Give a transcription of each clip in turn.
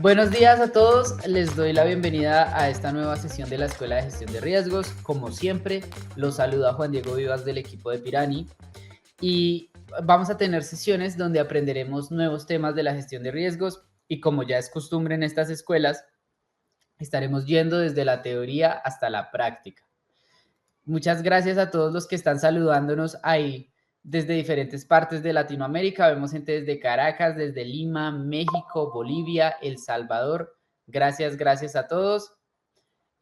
Buenos días a todos, les doy la bienvenida a esta nueva sesión de la Escuela de Gestión de Riesgos. Como siempre, los saluda Juan Diego Vivas del equipo de Pirani y vamos a tener sesiones donde aprenderemos nuevos temas de la gestión de riesgos y como ya es costumbre en estas escuelas, estaremos yendo desde la teoría hasta la práctica. Muchas gracias a todos los que están saludándonos ahí desde diferentes partes de Latinoamérica. Vemos gente desde Caracas, desde Lima, México, Bolivia, El Salvador. Gracias a todos.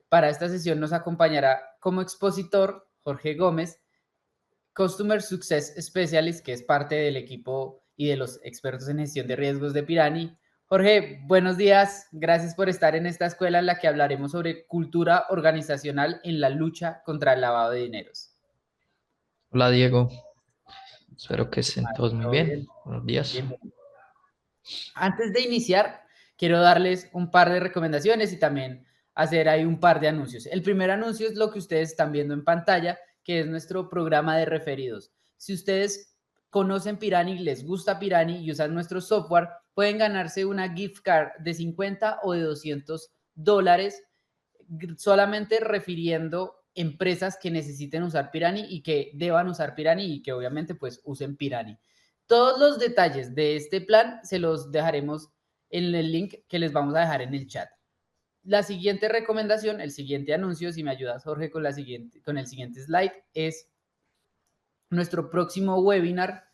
Para esta sesión nos acompañará como expositor Jorge Gómez, Customer Success Specialist, que es parte del equipo y de los expertos en gestión de riesgos de Pirani. Jorge, buenos días. Gracias por estar en esta escuela en la que hablaremos sobre cultura organizacional en la lucha contra el lavado de dineros. Hola Diego, espero que estén todos muy ¿Todo bien. bien? Buenos días. Bien. Antes de iniciar, quiero darles un par de recomendaciones y también hacer ahí un par de anuncios. El primer anuncio es lo que ustedes están viendo en pantalla, que es nuestro programa de referidos. Si ustedes conocen Pirani, les gusta Pirani y usan nuestro software, pueden ganarse una gift card de 50 o de $200 solamente refiriendo empresas que necesiten usar Pirani y que deban usar Pirani y que obviamente pues usen Pirani. Todos los detalles de este plan se los dejaremos en el link que les vamos a dejar en el chat. La siguiente recomendación, el siguiente anuncio, si me ayudas Jorge con el siguiente slide, es nuestro próximo webinar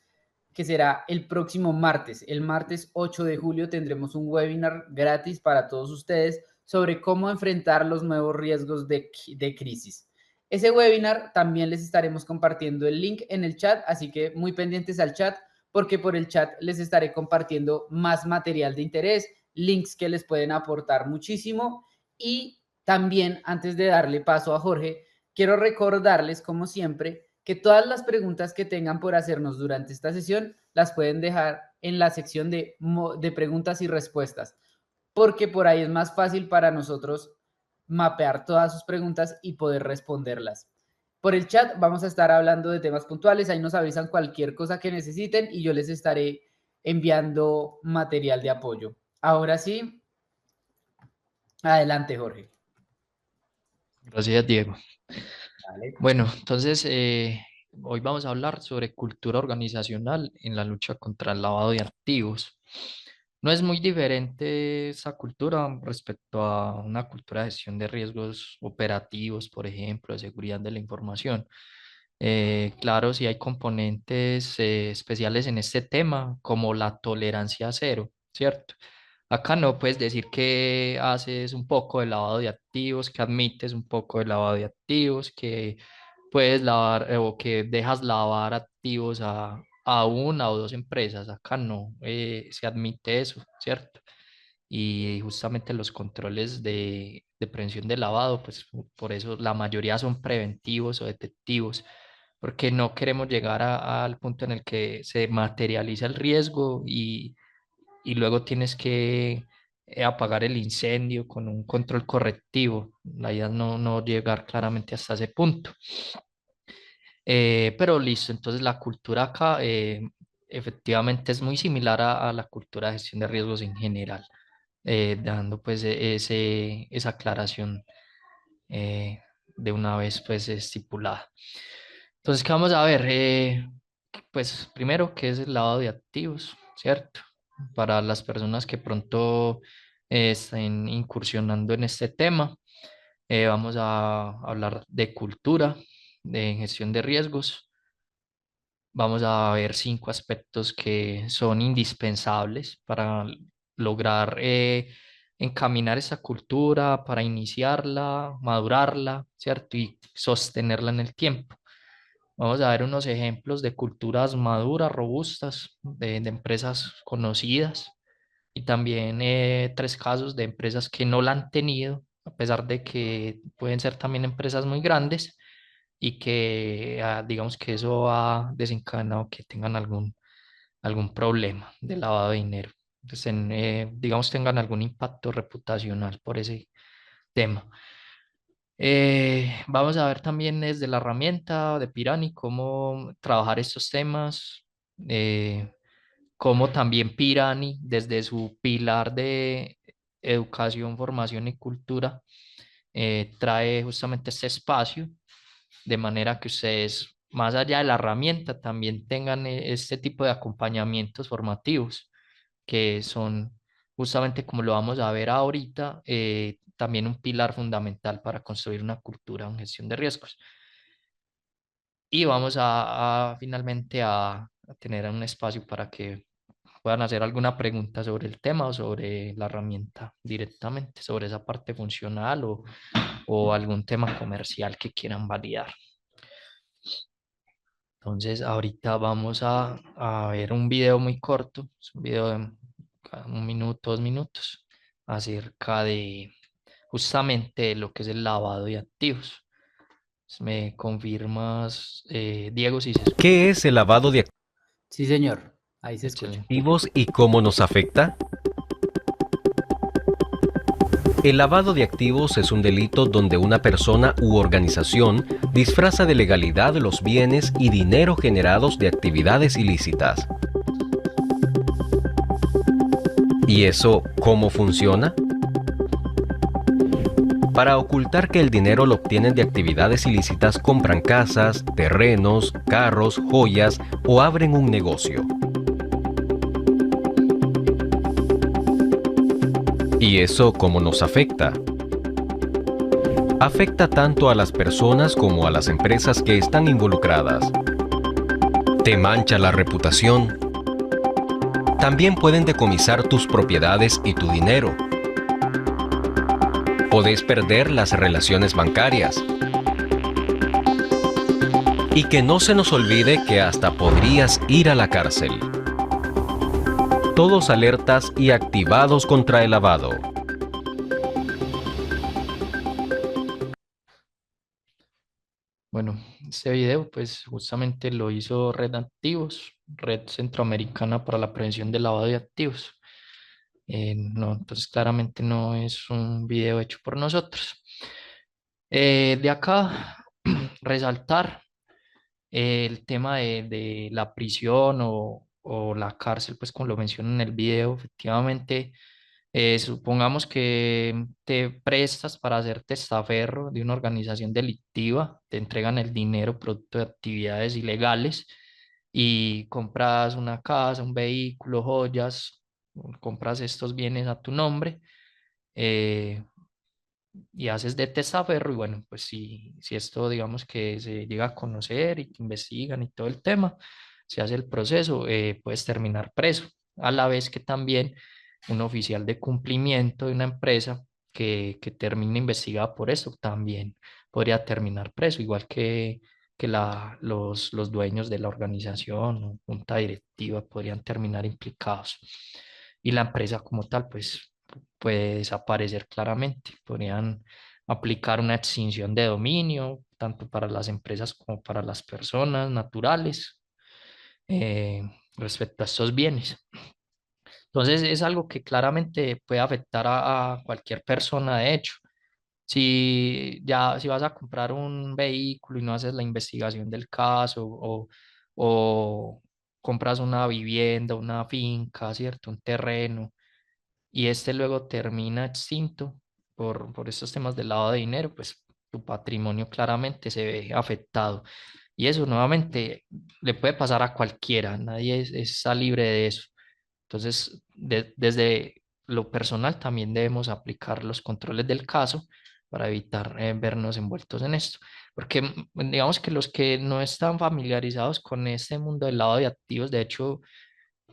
que será el próximo martes. El martes 8 de julio tendremos un webinar gratis para todos ustedes sobre cómo enfrentar los nuevos riesgos de crisis. Ese webinar también les estaremos compartiendo el link en el chat, así que muy pendientes al chat porque por el chat les estaré compartiendo más material de interés, links que les pueden aportar muchísimo y también antes de darle paso a Jorge, quiero recordarles como siempre que todas las preguntas que tengan por hacernos durante esta sesión las pueden dejar en la sección de preguntas y respuestas, porque por ahí es más fácil para nosotros mapear todas sus preguntas y poder responderlas. Por el chat vamos a estar hablando de temas puntuales, ahí nos avisan cualquier cosa que necesiten y yo les estaré enviando material de apoyo. Ahora sí, adelante Jorge. Gracias Diego. Vale. Bueno, entonces hoy vamos a hablar sobre cultura organizacional en la lucha contra el lavado de activos. No es muy diferente esa cultura respecto a una cultura de gestión de riesgos operativos, por ejemplo, de seguridad de la información. Claro, sí hay componentes especiales en este tema, como la tolerancia cero, ¿cierto? Acá no puedes decir que haces un poco de lavado de activos, que admites un poco de lavado de activos, que puedes lavar o que dejas lavar activos a una o dos empresas. Acá no se admite eso, ¿cierto? Y justamente los controles de prevención de lavado, pues por eso la mayoría son preventivos o detectivos, porque no queremos llegar al punto en el que se materializa el riesgo y luego tienes que apagar el incendio con un control correctivo. La idea es no llegar claramente hasta ese punto. Pero listo, entonces la cultura acá efectivamente es muy similar a la cultura de gestión de riesgos en general, dando pues esa aclaración eh, de una vez pues estipulada. Entonces, ¿qué vamos a ver? Pues primero, ¿qué es el lavado de activos? ¿Cierto? Para las personas que pronto estén incursionando en este tema, vamos a hablar de cultura, de gestión de riesgos. Vamos a ver 5 aspectos que son indispensables para lograr encaminar esa cultura, para iniciarla, madurarla, ¿cierto? Y sostenerla en el tiempo. Vamos a ver unos ejemplos de culturas maduras, robustas, de empresas conocidas y también 3 casos de empresas que no la han tenido, a pesar de que pueden ser también empresas muy grandes y que digamos que eso ha desencadenado que tengan algún problema de lavado de dinero. Entonces, digamos, tengan algún impacto reputacional por ese tema. Vamos a ver también desde la herramienta de Pirani cómo trabajar estos temas, cómo también Pirani desde su pilar Educación, Formación y Cultura trae justamente este espacio de manera que ustedes, más allá de la herramienta, también tengan este tipo de acompañamientos formativos, que son justamente como lo vamos a ver ahorita, también un pilar fundamental para construir una cultura en gestión de riesgos. Y vamos finalmente a tener un espacio para que puedan hacer alguna pregunta sobre el tema o sobre la herramienta directamente, sobre esa parte funcional o algún tema comercial que quieran validar. Entonces, ahorita vamos a ver un video muy corto, es un video de un minuto, 2 minutos, acerca de justamente lo que es el lavado de activos. ¿Me confirmas, Diego, si se escucha? ¿Qué es el lavado de Sí, señor. Ahí se escucha. Excelente. activos y cómo nos afecta? El lavado de activos es un delito donde una persona u organización disfraza de legalidad los bienes y dinero generados de actividades ilícitas. ¿Y eso cómo funciona? Para ocultar que el dinero lo obtienen de actividades ilícitas, compran casas, terrenos, carros, joyas o abren un negocio. ¿Y eso cómo nos afecta? Afecta tanto a las personas como a las empresas que están involucradas. Te mancha la reputación. También pueden decomisar tus propiedades y tu dinero. Podés perder las relaciones bancarias. Y que no se nos olvide que hasta podrías ir a la cárcel. Todos alertas y activados contra el lavado. Bueno, este video pues justamente lo hizo Red Activos, Red Centroamericana para la Prevención del Lavado de Activos. No, entonces claramente no es un video hecho por nosotros. De acá, resaltar el tema de la prisión o la cárcel, pues como lo menciono en el video, efectivamente, supongamos que te prestas para ser testaferro de una organización delictiva, te entregan el dinero producto de actividades ilegales y compras una casa, un vehículo, joyas, compras estos bienes a tu nombre. eh, y haces de testaferro y bueno, pues si esto digamos que se llega a conocer y que investigan y todo el tema, se hace el proceso, puedes terminar preso, a la vez que también un oficial de cumplimiento de una empresa que termine investigada por eso también podría terminar preso, igual que los dueños de la organización o junta directiva podrían terminar implicados. Y la empresa como tal, pues puede desaparecer claramente. Podrían aplicar una extinción de dominio, tanto para las empresas como para las personas naturales, eh, respecto a estos bienes. Entonces es algo que claramente puede afectar a cualquier persona, de hecho. Si vas a comprar un vehículo y no haces la investigación del caso o compras una vivienda, una finca, ¿cierto? Un terreno y este luego termina extinto por estos temas del lavado de dinero, pues tu patrimonio claramente se ve afectado. Y eso nuevamente le puede pasar a cualquiera, nadie está libre de eso. Entonces, desde lo personal también debemos aplicar los controles del caso para evitar vernos envueltos en esto. Porque digamos que los que no están familiarizados con este mundo del lavado de activos, de hecho,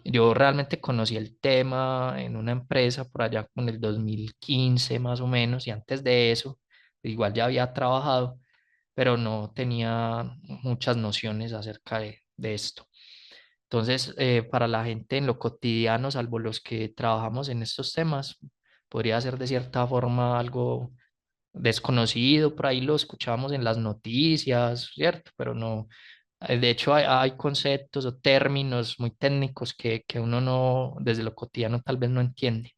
yo realmente conocí el tema en una empresa por allá con el 2015 más o menos, y antes de eso, igual ya había trabajado, pero no tenía muchas nociones acerca de esto. Entonces, para la gente en lo cotidiano, salvo los que trabajamos en estos temas, podría ser de cierta forma algo desconocido, por ahí lo escuchamos en las noticias, ¿cierto? Pero no, de hecho hay conceptos o términos muy técnicos que uno no, desde lo cotidiano tal vez no entiende.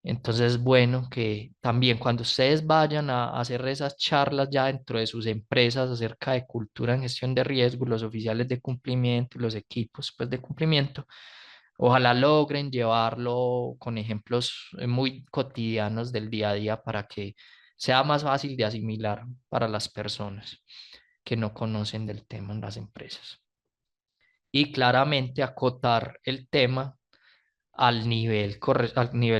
Entonces, bueno, que también cuando ustedes vayan a hacer esas charlas ya dentro de sus empresas acerca de cultura en gestión de riesgo, los oficiales de cumplimiento y los equipos pues, de cumplimiento, Ojalá logren llevarlo con ejemplos muy cotidianos del día a día para que sea más fácil de asimilar para las personas que no conocen del tema en las empresas. Y claramente acotar el tema al nivel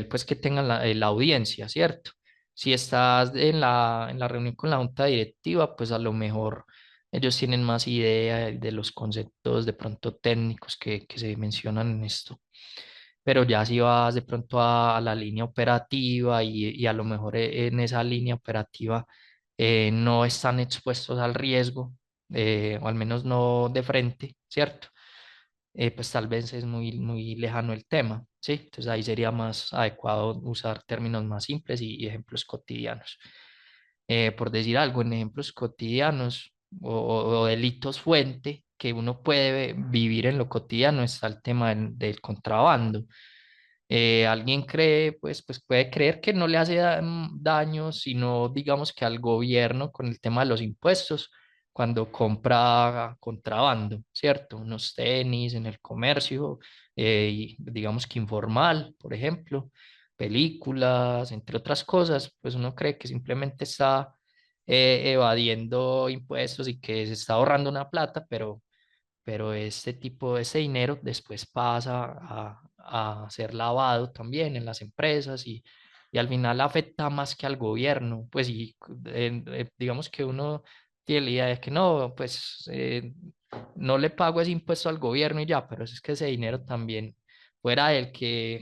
pues que tenga la audiencia, ¿cierto? Si estás en la reunión con la junta directiva, pues a lo mejor ellos tienen más idea de los conceptos de pronto técnicos que se mencionan en esto. Pero ya si vas de pronto a la línea operativa y a lo mejor en esa línea operativa no están expuestos al riesgo, o al menos no de frente, ¿cierto? Pues tal vez es muy lejano el tema, ¿sí? Entonces ahí sería más adecuado usar términos más simples y ejemplos cotidianos. Por decir algo, en ejemplos cotidianos o delitos fuente que uno puede vivir en lo cotidiano está el tema del contrabando. Alguien cree, pues puede creer que no le hace daño, sino digamos que al gobierno con el tema de los impuestos cuando compra contrabando, ¿cierto? Unos tenis en el comercio, y digamos que informal, por ejemplo, películas, entre otras cosas, pues uno cree que simplemente está evadiendo impuestos y que se está ahorrando una plata, pero ese dinero después pasa a ser lavado también en las empresas y al final afecta más que al gobierno. Pues y digamos que uno tiene la idea de que no, pues no le pago ese impuesto al gobierno y ya, pero es que ese dinero también fuera el que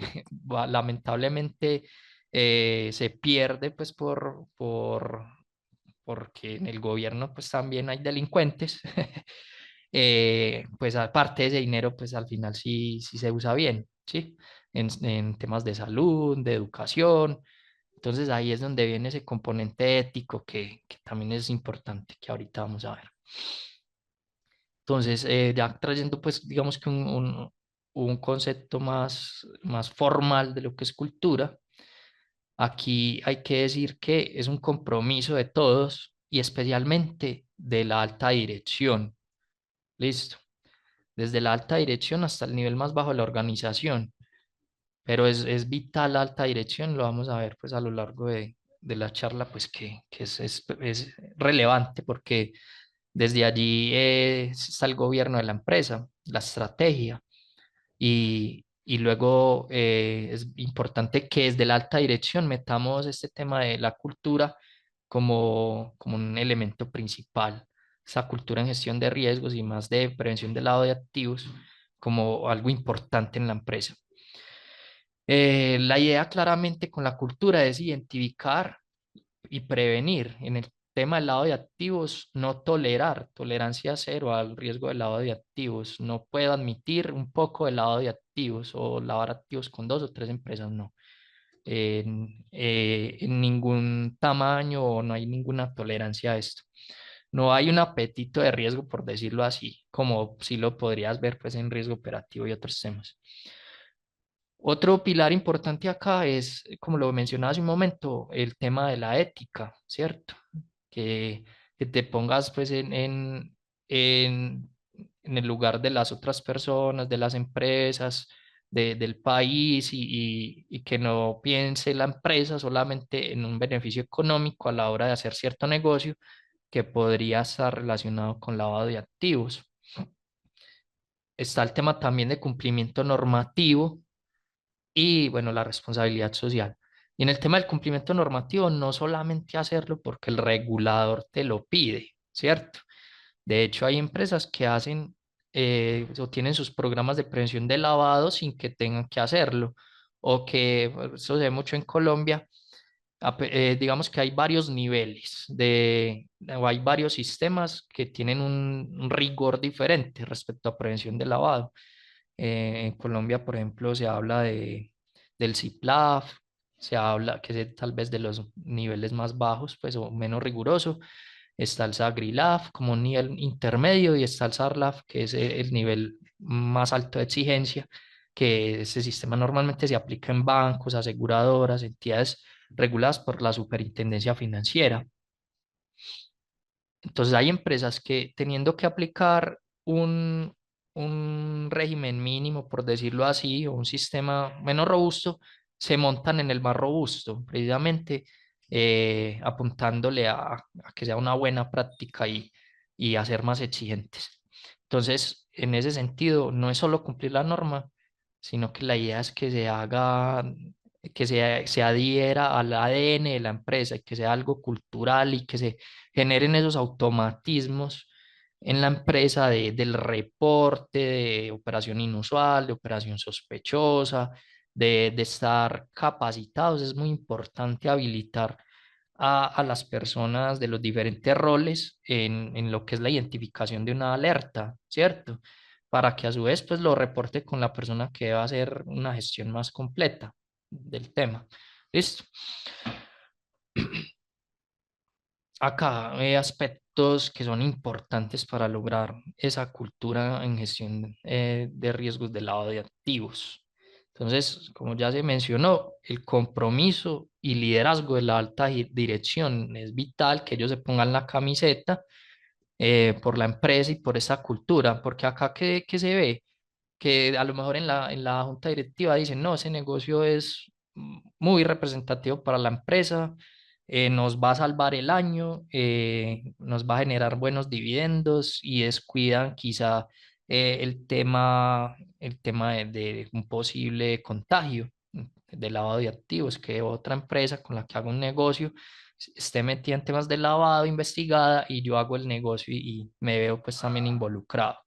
lamentablemente se pierde pues porque en el gobierno pues también hay delincuentes. Pues aparte de ese dinero, pues al final sí se usa bien, ¿sí? En temas de salud, de educación. Entonces ahí es donde viene ese componente ético que también es importante, que ahorita vamos a ver. Entonces, ya trayendo pues digamos que un concepto más formal de lo que es cultura, aquí hay que decir que es un compromiso de todos y especialmente de la alta dirección. Listo. Desde la alta dirección hasta el nivel más bajo de la organización. Pero es vital la alta dirección, lo vamos a ver pues a lo largo de la charla, pues que es relevante porque desde allí está el gobierno de la empresa, la estrategia, y luego es importante que desde la alta dirección metamos este tema de la cultura como un elemento principal, esa cultura en gestión de riesgos y más de prevención del lado de activos como algo importante en la empresa. La idea claramente con la cultura es identificar y prevenir. En el tema del lado de activos, no tolerar, tolerancia cero al riesgo del lado de activos. No puedo admitir un poco del lado de activos o lavar activos con 2 o 3 empresas, no. En ningún tamaño o no hay ninguna tolerancia a esto. No hay un apetito de riesgo, por decirlo así, como si lo podrías ver pues, en riesgo operativo y otros temas. Otro pilar importante acá es, como lo mencionaba hace un momento, el tema de la ética, ¿cierto? Que, que te pongas pues en, en el lugar de las otras personas, de las empresas, del país y que no piense la empresa solamente en un beneficio económico a la hora de hacer cierto negocio que podría estar relacionado con lavado de activos. Está el tema también de cumplimiento normativo y bueno, la responsabilidad social. Y en el tema del cumplimiento normativo, no solamente hacerlo porque el regulador te lo pide, ¿cierto? De hecho, hay empresas que hacen o tienen sus programas de prevención de lavado sin que tengan que hacerlo, o que eso se ve mucho en Colombia. Digamos que hay varios niveles o hay varios sistemas que tienen un rigor diferente respecto a prevención de lavado. En Colombia, por ejemplo, se habla del CIPLAF, se habla que es tal vez de los niveles más bajos, pues, o menos riguroso. Está el SAGRILAF como un nivel intermedio y está el SARLAF, que es el nivel más alto de exigencia, que ese sistema normalmente se aplica en bancos, aseguradoras, entidades reguladas por la Superintendencia Financiera. Entonces hay empresas que teniendo que aplicar un régimen mínimo, por decirlo así, o un sistema menos robusto, se montan en el más robusto, precisamente apuntándole a que sea una buena práctica y a ser más exigentes. Entonces, en ese sentido, no es solo cumplir la norma, sino que la idea es que se haga, se adhiera al ADN de la empresa y que sea algo cultural y que se generen esos automatismos en la empresa del reporte, de operación inusual, de operación sospechosa, de estar capacitados. Es muy importante habilitar a las personas de los diferentes roles en lo que es la identificación de una alerta, ¿cierto? Para que a su vez pues lo reporte con la persona que va a hacer una gestión más completa del tema. ¿Listo? Acá hay aspectos que son importantes para lograr esa cultura en gestión de riesgos de lavado de activos. Entonces, como ya se mencionó, el compromiso y liderazgo de la alta dirección es vital que ellos se pongan la camiseta por la empresa y por esa cultura, porque acá que se ve que a lo mejor en la junta directiva dicen, no, ese negocio es muy representativo para la empresa, nos va a salvar el año, nos va a generar buenos dividendos y descuidan quizá el tema de un posible contagio de lavado de activos, que otra empresa con la que hago un negocio esté metida en temas de lavado, investigada y yo hago el negocio y me veo pues también involucrado.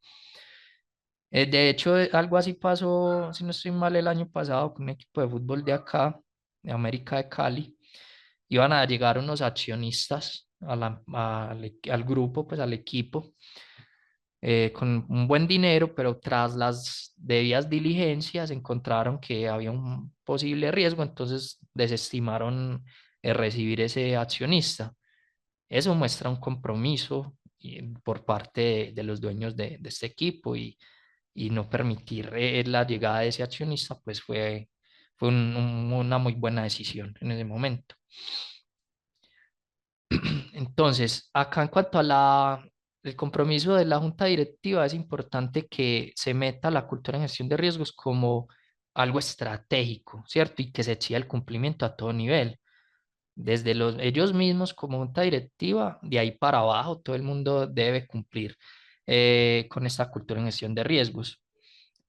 De hecho, algo así pasó, si no estoy mal, el año pasado con un equipo de fútbol de acá, de América de Cali. Iban a llegar unos accionistas al grupo, pues al equipo, con un buen dinero, pero tras las debidas diligencias encontraron que había un posible riesgo, entonces desestimaron recibir ese accionista. Eso muestra un compromiso por parte de los dueños de este equipo y no permitir la llegada de ese accionista, pues fue una muy buena decisión en ese momento. Entonces, acá en cuanto a el compromiso de la junta directiva, es importante que se meta la cultura en gestión de riesgos como algo estratégico, ¿cierto? Y que se exija el cumplimiento a todo nivel. Desde ellos mismos como junta directiva, de ahí para abajo, todo el mundo debe cumplir con esta cultura en gestión de riesgos.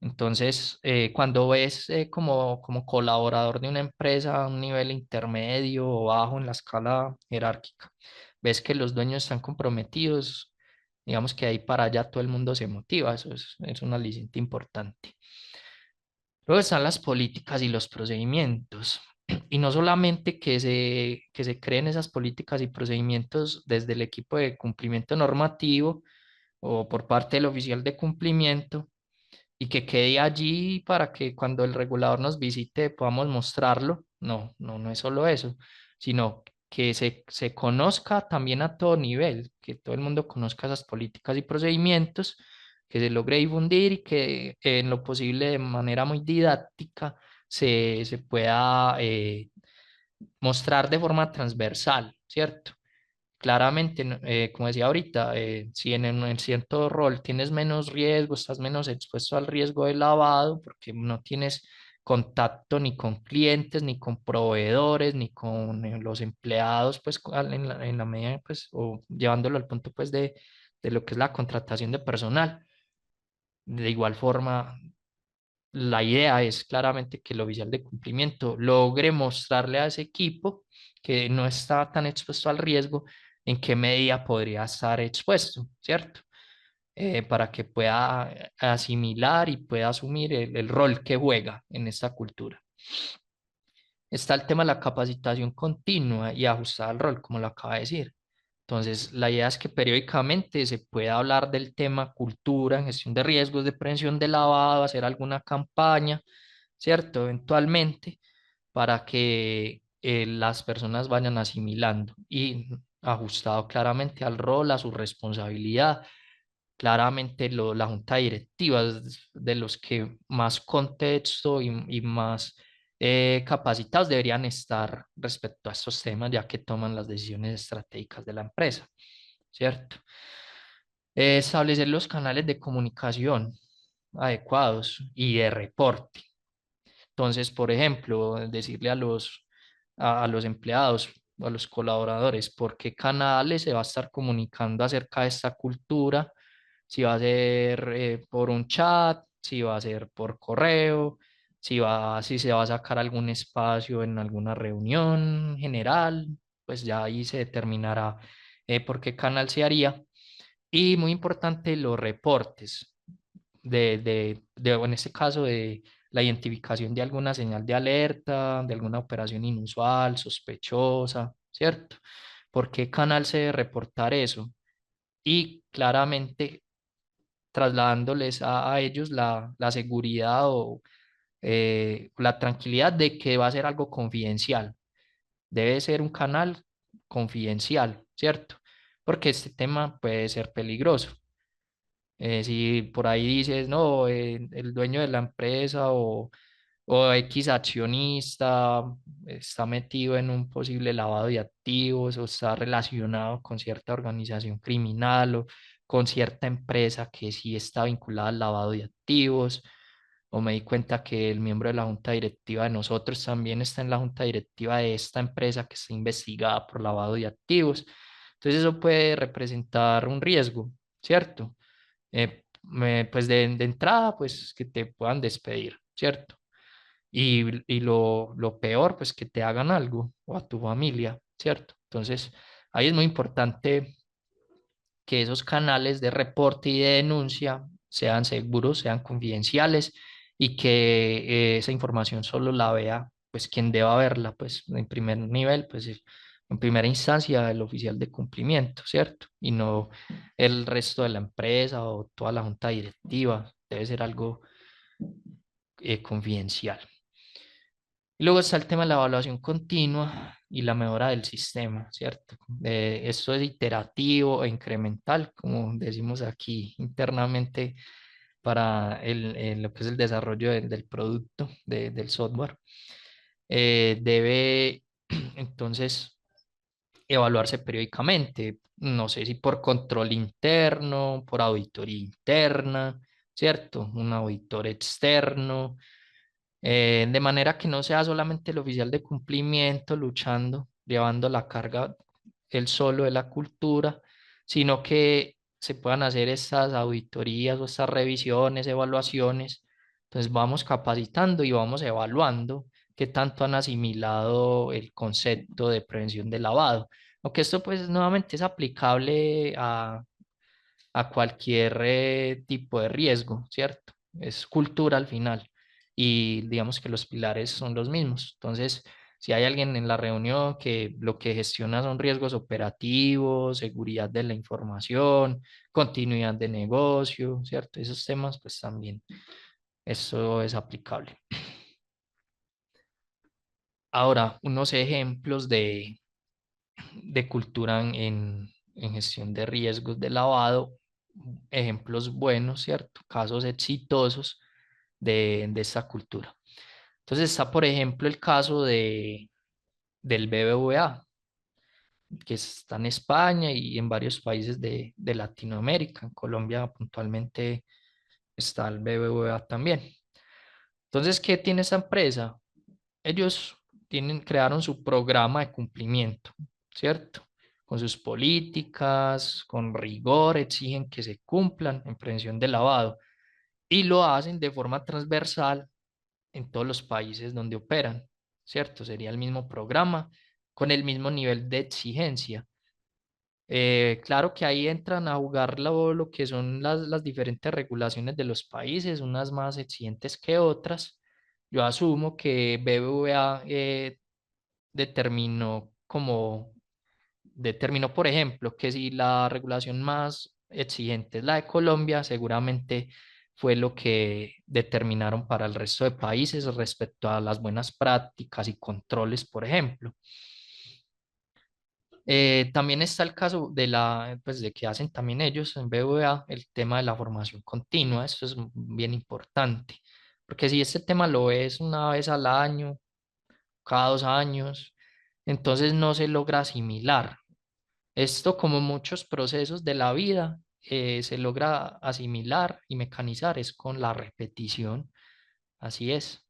Entonces, cuando ves como colaborador de una empresa a un nivel intermedio o bajo en la escala jerárquica, ves que los dueños están comprometidos, digamos que ahí para allá todo el mundo se motiva, eso es un aliciente importante. Luego están las políticas y los procedimientos. Y no solamente que se creen esas políticas y procedimientos desde el equipo de cumplimiento normativo o por parte del oficial de cumplimiento, y que quede allí para que cuando el regulador nos visite podamos mostrarlo. No, no es solo eso, sino que se conozca también a todo nivel, que todo el mundo conozca esas políticas y procedimientos, que se logre difundir y que en lo posible de manera muy didáctica se pueda mostrar de forma transversal, ¿cierto? Claramente, como decía ahorita, si en cierto rol tienes menos riesgo, estás menos expuesto al riesgo de lavado, porque no tienes contacto ni con clientes, ni con proveedores, ni con los empleados, pues en la medida, pues, o llevándolo al punto, pues, de lo que es la contratación de personal. De igual forma, la idea es claramente que el oficial de cumplimiento logre mostrarle a ese equipo que no está tan expuesto al riesgo, en qué medida podría estar expuesto, ¿cierto? Para que pueda asimilar y pueda asumir el rol que juega en esta cultura. Está el tema de la capacitación continua y ajustada al rol, como lo acaba de decir. Entonces, la idea es que periódicamente se pueda hablar del tema cultura en gestión de riesgos, de prevención de lavado, hacer alguna campaña, ¿cierto? Eventualmente, para que las personas vayan asimilando y ajustado claramente al rol, a su responsabilidad. Claramente la junta directiva es de los que más contexto y más capacitados deberían estar respecto a estos temas, ya que toman las decisiones estratégicas de la empresa, ¿cierto? Establecer los canales de comunicación. adecuados y de reporte. Entonces, por ejemplo, decirle a los empleados o a los colaboradores por qué canales se va a estar comunicando acerca de esta cultura, si va a ser por un chat, si va a ser por correo, si se va a sacar algún espacio en alguna reunión general, pues ya ahí se determinará por qué canal se haría. Y muy importante, los reportes en este caso, de la identificación de alguna señal de alerta, de alguna operación inusual, sospechosa, ¿cierto? ¿Por qué canal se debe reportar eso? Y claramente trasladándoles a ellos la seguridad o la tranquilidad de que va a ser algo confidencial. Debe ser un canal confidencial, ¿cierto? Porque este tema puede ser peligroso. Si por ahí dices, no, el dueño de la empresa o X accionista está metido en un posible lavado de activos o está relacionado con cierta organización criminal o con cierta empresa que sí está vinculada al lavado de activos, o me di cuenta que el miembro de la junta directiva de nosotros también está en la junta directiva de esta empresa que está investigada por lavado de activos. Entonces eso puede representar un riesgo, ¿cierto? Pues de entrada, pues que te puedan despedir, ¿cierto? Y lo peor, pues que te hagan algo o a tu familia, ¿cierto? Entonces, ahí es muy importante que esos canales de reporte y de denuncia sean seguros, sean confidenciales y que esa información solo la vea, pues quien deba verla, pues en primer nivel, pues en primera instancia el oficial de cumplimiento, ¿cierto? Y no el resto de la empresa o toda la junta directiva, debe ser algo confidencial. Y luego está el tema de la evaluación continua y la mejora del sistema, ¿cierto? Esto es iterativo e incremental, como decimos aquí internamente, para lo que es el desarrollo del producto, del software. Debe entonces evaluarse periódicamente, no sé si por control interno, por auditoría interna, ¿cierto? Un auditor externo, de manera que no sea solamente el oficial de cumplimiento luchando, llevando la carga él solo de la cultura, sino que se puedan hacer estas auditorías o estas revisiones, evaluaciones. Entonces vamos capacitando y vamos evaluando qué tanto han asimilado el concepto de prevención de lavado. Aunque esto pues nuevamente es aplicable a cualquier tipo de riesgo, ¿cierto? Es cultura al final y digamos que los pilares son los mismos. Entonces, si hay alguien en la reunión que lo que gestiona son riesgos operativos, seguridad de la información, continuidad de negocio, ¿cierto? Esos temas, pues también eso es aplicable. Ahora, unos ejemplos de cultura en gestión de riesgos de lavado, ejemplos buenos, ¿cierto? Casos exitosos de esta cultura. Entonces está, por ejemplo, el caso del BBVA, que está en España y en varios países de Latinoamérica. En Colombia puntualmente está el BBVA también. Entonces, ¿qué tiene esta empresa? Ellos crearon su programa de cumplimiento, ¿cierto? Con sus políticas, con rigor, exigen que se cumplan en prevención de lavado y lo hacen de forma transversal en todos los países donde operan, ¿cierto? Sería el mismo programa con el mismo nivel de exigencia. Claro que ahí entran a jugar lo que son las diferentes regulaciones de los países, unas más exigentes que otras. Yo asumo que BBVA determinó como determinó, por ejemplo, que si la regulación más exigente es la de Colombia, seguramente fue lo que determinaron para el resto de países respecto a las buenas prácticas y controles, por ejemplo. También está el caso pues de que hacen también ellos en BBVA el tema de la formación continua. Esto es bien importante, porque si este tema lo ves una vez al año, cada 2 años, entonces no se logra asimilar. Esto, como muchos procesos de la vida, se logra asimilar y mecanizar es con la repetición. Así es,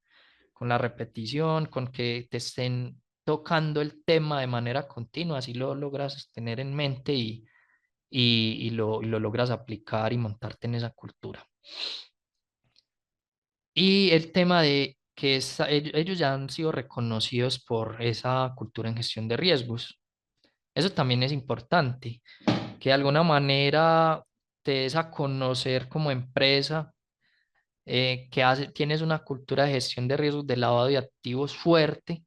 con la repetición, con que te estén tocando el tema de manera continua, así lo logras tener en mente y lo logras aplicar y montarte en esa cultura. Y el tema de que ellos ya han sido reconocidos por esa cultura en gestión de riesgos. Eso también es importante, que de alguna manera te des a conocer como empresa, tienes una cultura de gestión de riesgos de lavado de activos fuerte.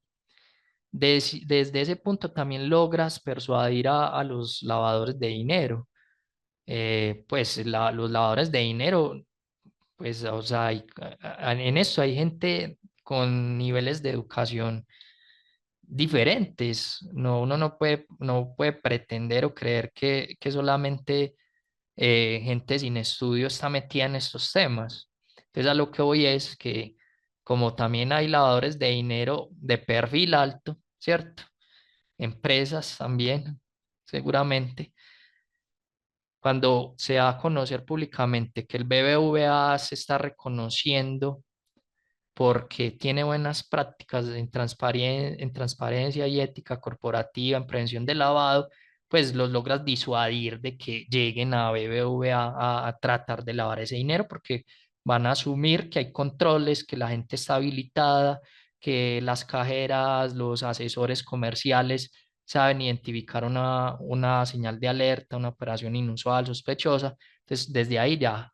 Desde ese punto también logras persuadir a los lavadores de dinero. Pues los lavadores de dinero, pues, o sea, en eso hay gente con niveles de educación diferentes. No, uno no puede pretender o creer que solamente gente sin estudio está metida en estos temas. Entonces, a lo que voy es que como también hay lavadores de dinero de perfil alto, ¿cierto? Empresas también, seguramente. Cuando se da a conocer públicamente que el BBVA se está reconociendo porque tiene buenas prácticas en transparencia y ética corporativa, en prevención de lavado, pues los logras disuadir de que lleguen a BBVA a tratar de lavar ese dinero, porque van a asumir que hay controles, que la gente está habilitada, que las cajeras, los asesores comerciales saben identificar una señal de alerta, una operación inusual, sospechosa. Entonces, desde ahí ya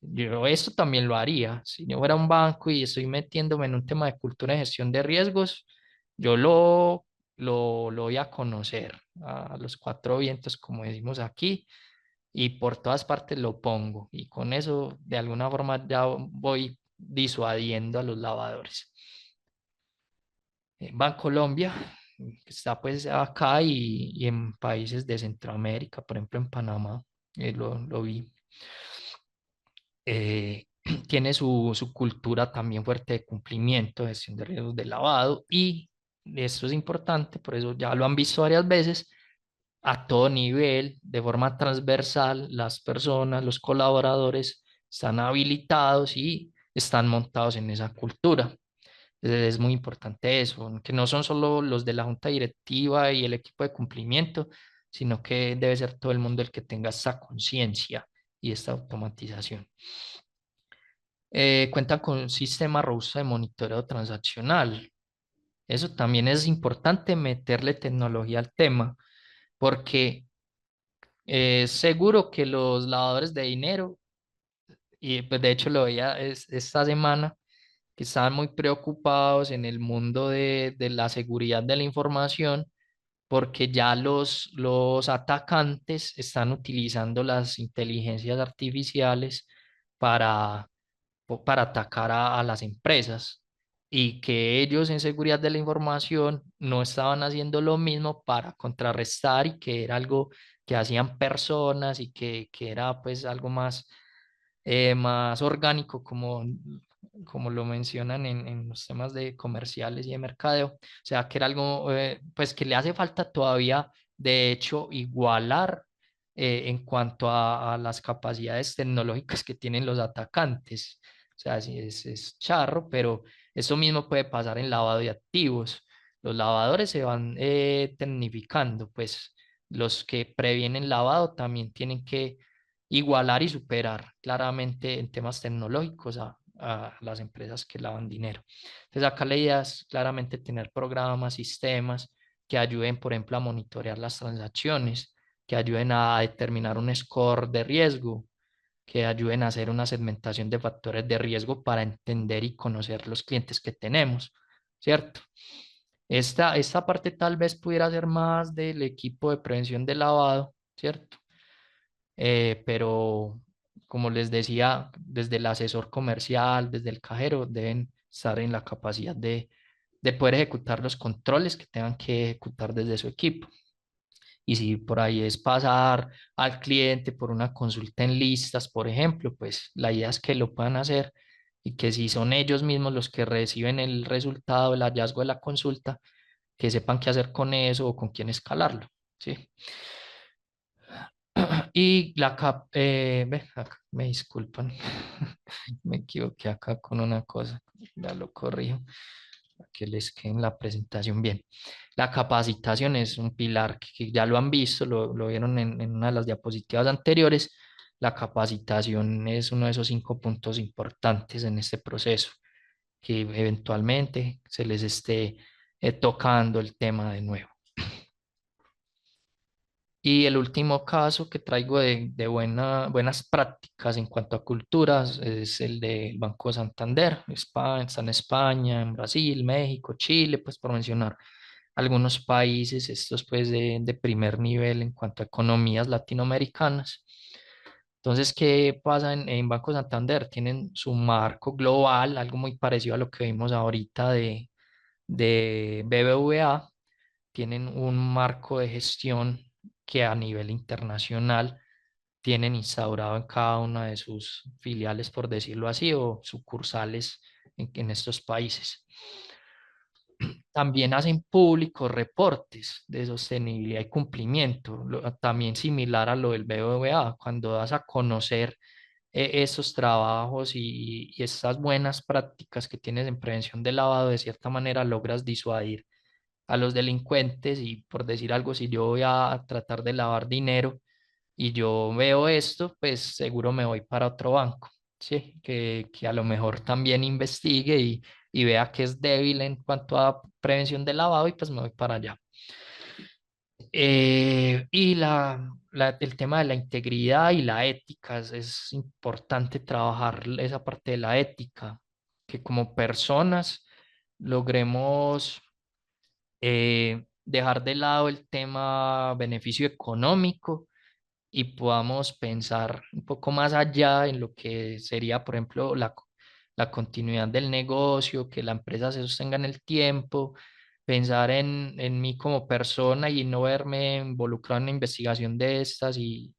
yo esto también lo haría. Si yo fuera un banco y estoy metiéndome en un tema de cultura de gestión de riesgos, yo lo voy a conocer a los cuatro vientos, como decimos aquí, y por todas partes lo pongo. Y con eso, de alguna forma, ya voy disuadiendo a los lavadores. Bancolombia, que está pues acá y en países de Centroamérica, por ejemplo en Panamá, lo vi. Tiene su cultura también fuerte de cumplimiento, de gestión de riesgos de lavado y esto es importante, por eso ya lo han visto varias veces, a todo nivel, de forma transversal, las personas, los colaboradores están habilitados y están montados en esa cultura. Entonces es muy importante eso, que no son solo los de la junta directiva y el equipo de cumplimiento, sino que debe ser todo el mundo el que tenga esta conciencia y esta automatización. Cuentan con un sistema robusto de monitoreo transaccional. Eso también es importante meterle tecnología al tema, porque es seguro que los lavadores de dinero, y pues de hecho lo veía esta semana, que estaban muy preocupados en el mundo de la seguridad de la información, porque ya los atacantes están utilizando las inteligencias artificiales para para atacar a las empresas y que ellos en seguridad de la información no estaban haciendo lo mismo para contrarrestar y que era algo que hacían personas y que era pues algo más orgánico como lo mencionan en los temas de comerciales y de mercadeo. O sea, que era algo pues que le hace falta todavía, de hecho, igualar en cuanto a las capacidades tecnológicas que tienen los atacantes. O sea, sí es charro, pero eso mismo puede pasar en lavado de activos. Los lavadores se van tecnificando, pues los que previenen lavado también tienen que igualar y superar claramente en temas tecnológicos a las empresas que lavan dinero. Entonces acá la idea es claramente tener programas, sistemas que ayuden, por ejemplo, a monitorear las transacciones, que ayuden a determinar un score de riesgo, que ayuden a hacer una segmentación de factores de riesgo para entender y conocer los clientes que tenemos, ¿cierto? Esta parte tal vez pudiera ser más del equipo de prevención de lavado, ¿cierto? Pero como les decía, desde el asesor comercial, desde el cajero, deben estar en la capacidad de poder ejecutar los controles que tengan que ejecutar desde su equipo. Y si por ahí es pasar al cliente por una consulta en listas, por ejemplo, pues la idea es que lo puedan hacer y que si son ellos mismos los que reciben el resultado, el hallazgo de la consulta, que sepan qué hacer con eso o con quién escalarlo, ¿sí? Y me disculpan, me equivoqué acá con una cosa, ya lo corrijo, para que les quede en la presentación bien. La capacitación es un pilar que ya lo han visto, lo vieron en una de las diapositivas anteriores. La capacitación es uno de esos 5 puntos importantes en este proceso, que eventualmente se les esté tocando el tema de nuevo. Y el último caso que traigo de buenas prácticas en cuanto a culturas es el del Banco Santander. Está en España, en Brasil, México, Chile, pues por mencionar algunos países, estos pues de primer nivel en cuanto a economías latinoamericanas. Entonces, ¿qué pasa en Banco Santander? Tienen su marco global, algo muy parecido a lo que vimos ahorita de BBVA. Tienen un marco de gestión que a nivel internacional tienen instaurado en cada una de sus filiales, por decirlo así, o sucursales en estos países. También hacen públicos reportes de sostenibilidad y cumplimiento, también similar a lo del BBVA, cuando das a conocer esos trabajos y estas buenas prácticas que tienes en prevención de lavado, de cierta manera logras disuadir a los delincuentes y por decir algo, si yo voy a tratar de lavar dinero y yo veo esto, pues seguro me voy para otro banco, ¿sí? Que a lo mejor también investigue y vea que es débil en cuanto a prevención de lavado y pues me voy para allá. Y el tema de la integridad y la ética, es importante trabajar esa parte de la ética, que como personas logremos dejar de lado el tema beneficio económico y podamos pensar un poco más allá en lo que sería, por ejemplo, la continuidad del negocio, que la empresa se sostenga en el tiempo, pensar en mí como persona y no verme involucrado en una investigación de estas y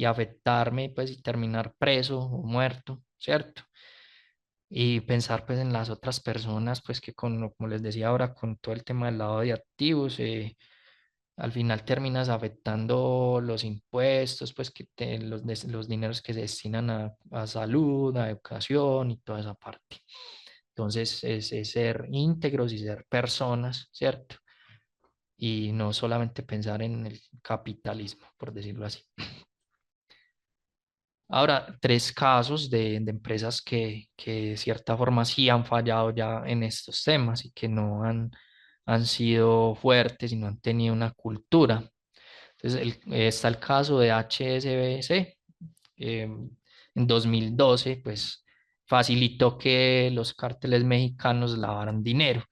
afectarme, pues, y terminar preso o muerto, ¿cierto? Y pensar pues en las otras personas, pues que como les decía ahora, con todo el tema del lavado de activos, al final terminas afectando los impuestos, pues que los dineros que se destinan a salud, a educación y toda esa parte. Entonces es ser íntegros y ser personas, ¿cierto? Y no solamente pensar en el capitalismo, por decirlo así. Ahora, 3 casos de empresas que de cierta forma sí han fallado ya en estos temas y que no han sido fuertes y no han tenido una cultura. Entonces, está el caso de HSBC. En 2012, pues facilitó que los cárteles mexicanos lavaran dinero.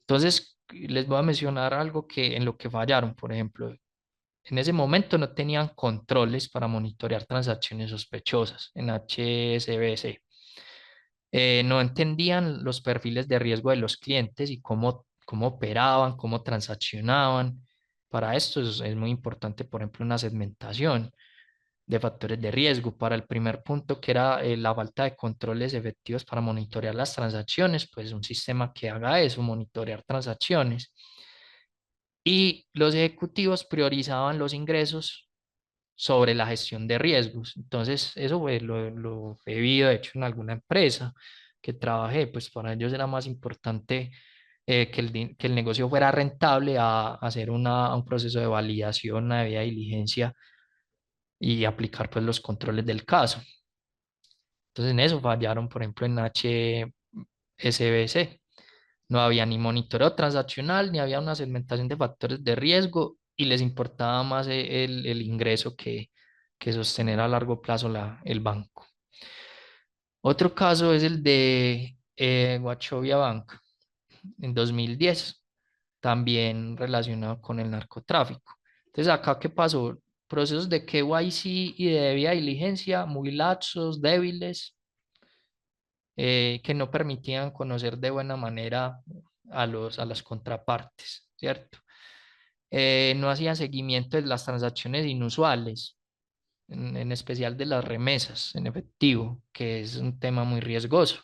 Entonces, les voy a mencionar algo que en lo que fallaron, por ejemplo. En ese momento no tenían controles para monitorear transacciones sospechosas en HSBC. No entendían los perfiles de riesgo de los clientes y cómo operaban, cómo transaccionaban. Para esto es muy importante, por ejemplo, una segmentación de factores de riesgo. Para el primer punto, que era la falta de controles efectivos para monitorear las transacciones, pues un sistema que haga eso, monitorear transacciones. Y los ejecutivos priorizaban los ingresos sobre la gestión de riesgos. Entonces, eso pues, lo he vivido, de hecho, en alguna empresa que trabajé, pues para ellos era más importante que el negocio fuera rentable a hacer un proceso de validación, una debida diligencia y aplicar pues los controles del caso. Entonces, en eso fallaron, por ejemplo, en HSBC. No había ni monitoreo transaccional, ni había una segmentación de factores de riesgo y les importaba más el ingreso que sostener a largo plazo el banco. Otro caso es el de Wachovia Bank en 2010, también relacionado con el narcotráfico. Entonces, acá, ¿qué pasó? Procesos de KYC y de debida diligencia muy laxos, débiles, que no permitían conocer de buena manera a las contrapartes, ¿cierto? No hacían seguimiento de las transacciones inusuales, en especial de las remesas en efectivo, que es un tema muy riesgoso.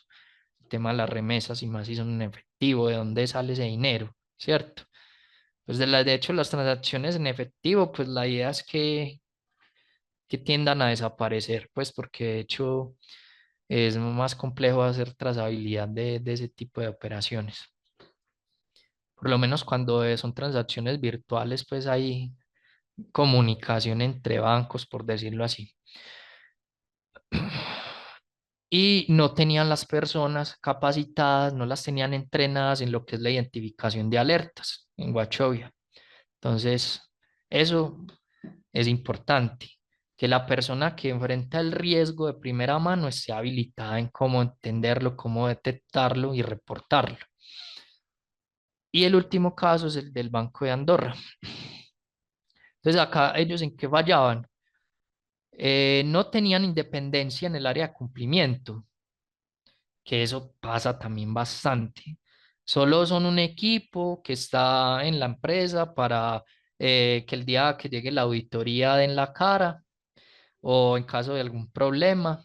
El tema de las remesas y más si son en efectivo, ¿de dónde sale ese dinero? ¿Cierto? Pues de hecho las transacciones en efectivo, pues la idea es que que tiendan a desaparecer, pues porque de hecho es más complejo hacer trazabilidad de ese tipo de operaciones. Por lo menos cuando son transacciones virtuales, pues hay comunicación entre bancos, por decirlo así. Y no tenían las personas capacitadas, no las tenían entrenadas en lo que es la identificación de alertas en Wachovia. Entonces, eso es importante, que la persona que enfrenta el riesgo de primera mano esté habilitada en cómo entenderlo, cómo detectarlo y reportarlo. Y el último caso es el del Banco de Andorra. Entonces, acá ellos en qué fallaban. No tenían independencia en el área de cumplimiento, que eso pasa también bastante. Solo son un equipo que está en la empresa para que el día que llegue la auditoría den la cara o en caso de algún problema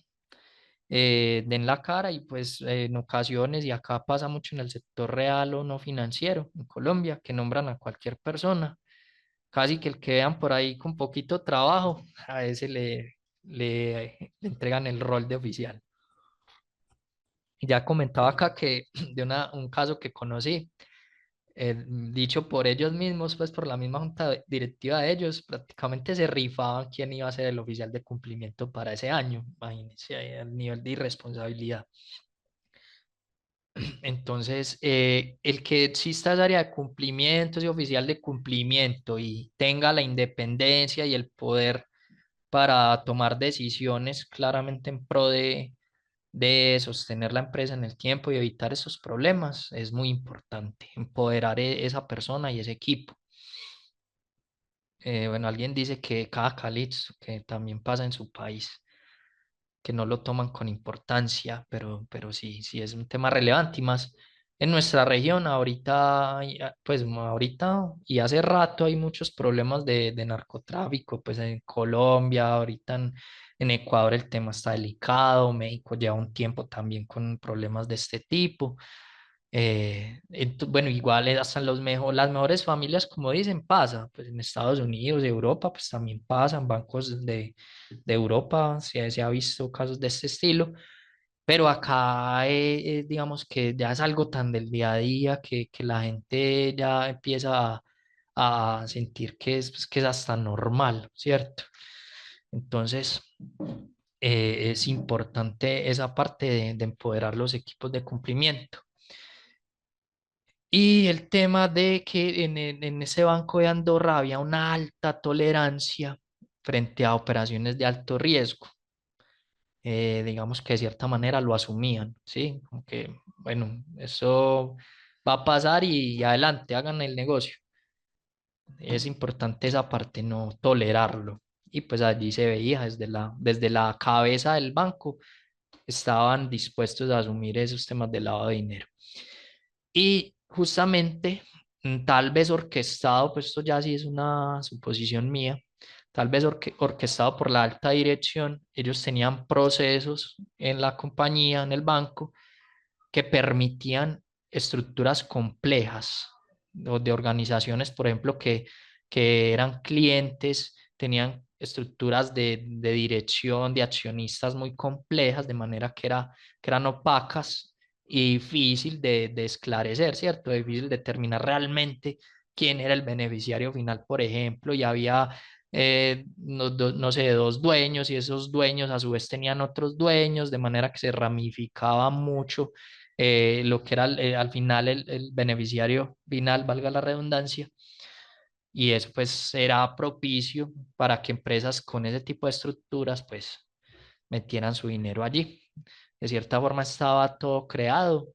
den la cara y pues en ocasiones, y acá pasa mucho en el sector real o no financiero en Colombia, que nombran a cualquier persona, casi que el que vean por ahí con poquito trabajo, a ese le entregan el rol de oficial. Y ya comentaba acá que de un caso que conocí, dicho por ellos mismos, pues por la misma directiva de ellos, prácticamente se rifaban quién iba a ser el oficial de cumplimiento para ese año. Imagínense ahí el nivel de irresponsabilidad. Entonces, el que exista esa área de cumplimiento, ese oficial de cumplimiento y tenga la independencia y el poder para tomar decisiones claramente en pro de sostener la empresa en el tiempo y evitar esos problemas, es muy importante. Empoderar esa persona y ese equipo. Bueno, alguien dice que cada calix, que también pasa en su país, que no lo toman con importancia, pero sí, sí es un tema relevante y más en nuestra región. Ahorita, pues ahorita y hace rato hay muchos problemas de narcotráfico, pues en Colombia, ahorita en Ecuador el tema está delicado, México lleva un tiempo también con problemas de este tipo. Bueno, igual hasta las mejores familias, como dicen, pasa, pues en Estados Unidos, Europa, pues también pasan, bancos de Europa, se ha visto casos de este estilo, pero acá digamos que ya es algo tan del día a día que la gente ya empieza a sentir pues, que es hasta normal, ¿cierto? Entonces, es importante esa parte de empoderar los equipos de cumplimiento. Y el tema de que en ese banco de Andorra había una alta tolerancia frente a operaciones de alto riesgo. Digamos que de cierta manera lo asumían, ¿sí? Como que, bueno, eso va a pasar y adelante, hagan el negocio. Es importante esa parte, no tolerarlo. Y pues allí se veía desde la cabeza del banco, estaban dispuestos a asumir esos temas de lavado de dinero. Y justamente, tal vez orquestado, pues esto ya sí es una suposición mía, tal vez orquestado por la alta dirección, ellos tenían procesos en la compañía, en el banco, que permitían estructuras complejas o de organizaciones, por ejemplo, que eran clientes, tenían estructuras de dirección, de accionistas muy complejas, de manera que eran opacas y difícil de esclarecer, ¿cierto? Difícil determinar realmente quién era el beneficiario final, por ejemplo, y había no sé, dos dueños y esos dueños a su vez tenían otros dueños, de manera que se ramificaba mucho lo que era al final el beneficiario final, valga la redundancia, y eso pues era propicio para que empresas con ese tipo de estructuras pues metieran su dinero allí. De cierta forma estaba todo creado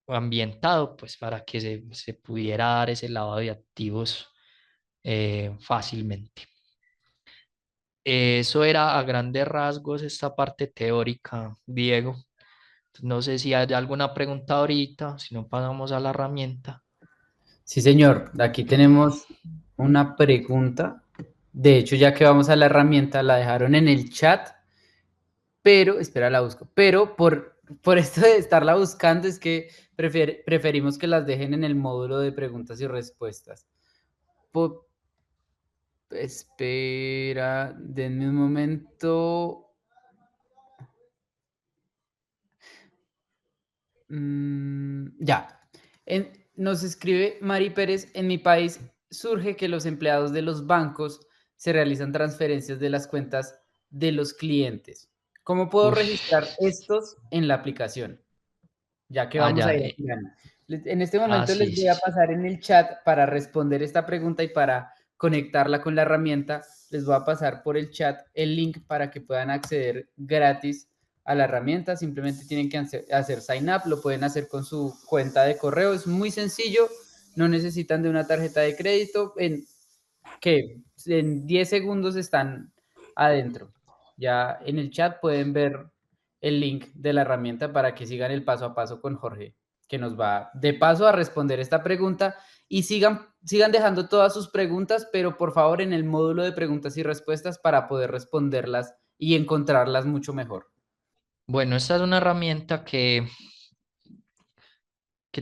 o ambientado pues para que se pudiera dar ese lavado de activos fácilmente. Eso era a grandes rasgos esta parte teórica, Diego. No sé si hay alguna pregunta ahorita, si no pasamos a la herramienta. Sí, señor. Aquí tenemos una pregunta. De hecho, ya que vamos a la herramienta, la dejaron en el chat, pero, espera, la busco. Pero por esto de estarla buscando es que preferimos que las dejen en el módulo de preguntas y respuestas. Espera, denme un momento. Ya. Nos escribe Mari Pérez, en mi país surge que los empleados de los bancos se realizan transferencias de las cuentas de los clientes. ¿Cómo puedo Ush. registrar estos en la aplicación? Ya que vamos a Ya. ir al final. En este momento les Sí, voy sí, a sí. pasar en el chat para responder esta pregunta y para conectarla con la herramienta. Les voy a pasar por el chat el link para que puedan acceder gratis a la herramienta. Simplemente tienen que hacer sign up, lo pueden hacer con su cuenta de correo. Es muy sencillo, no necesitan de una tarjeta de crédito. En 10 segundos están adentro. Ya en el chat pueden ver el link de la herramienta para que sigan el paso a paso con Jorge, que nos va de paso a responder esta pregunta y sigan dejando todas sus preguntas, pero por favor en el módulo de preguntas y respuestas para poder responderlas y encontrarlas mucho mejor. Bueno, esta es una herramienta que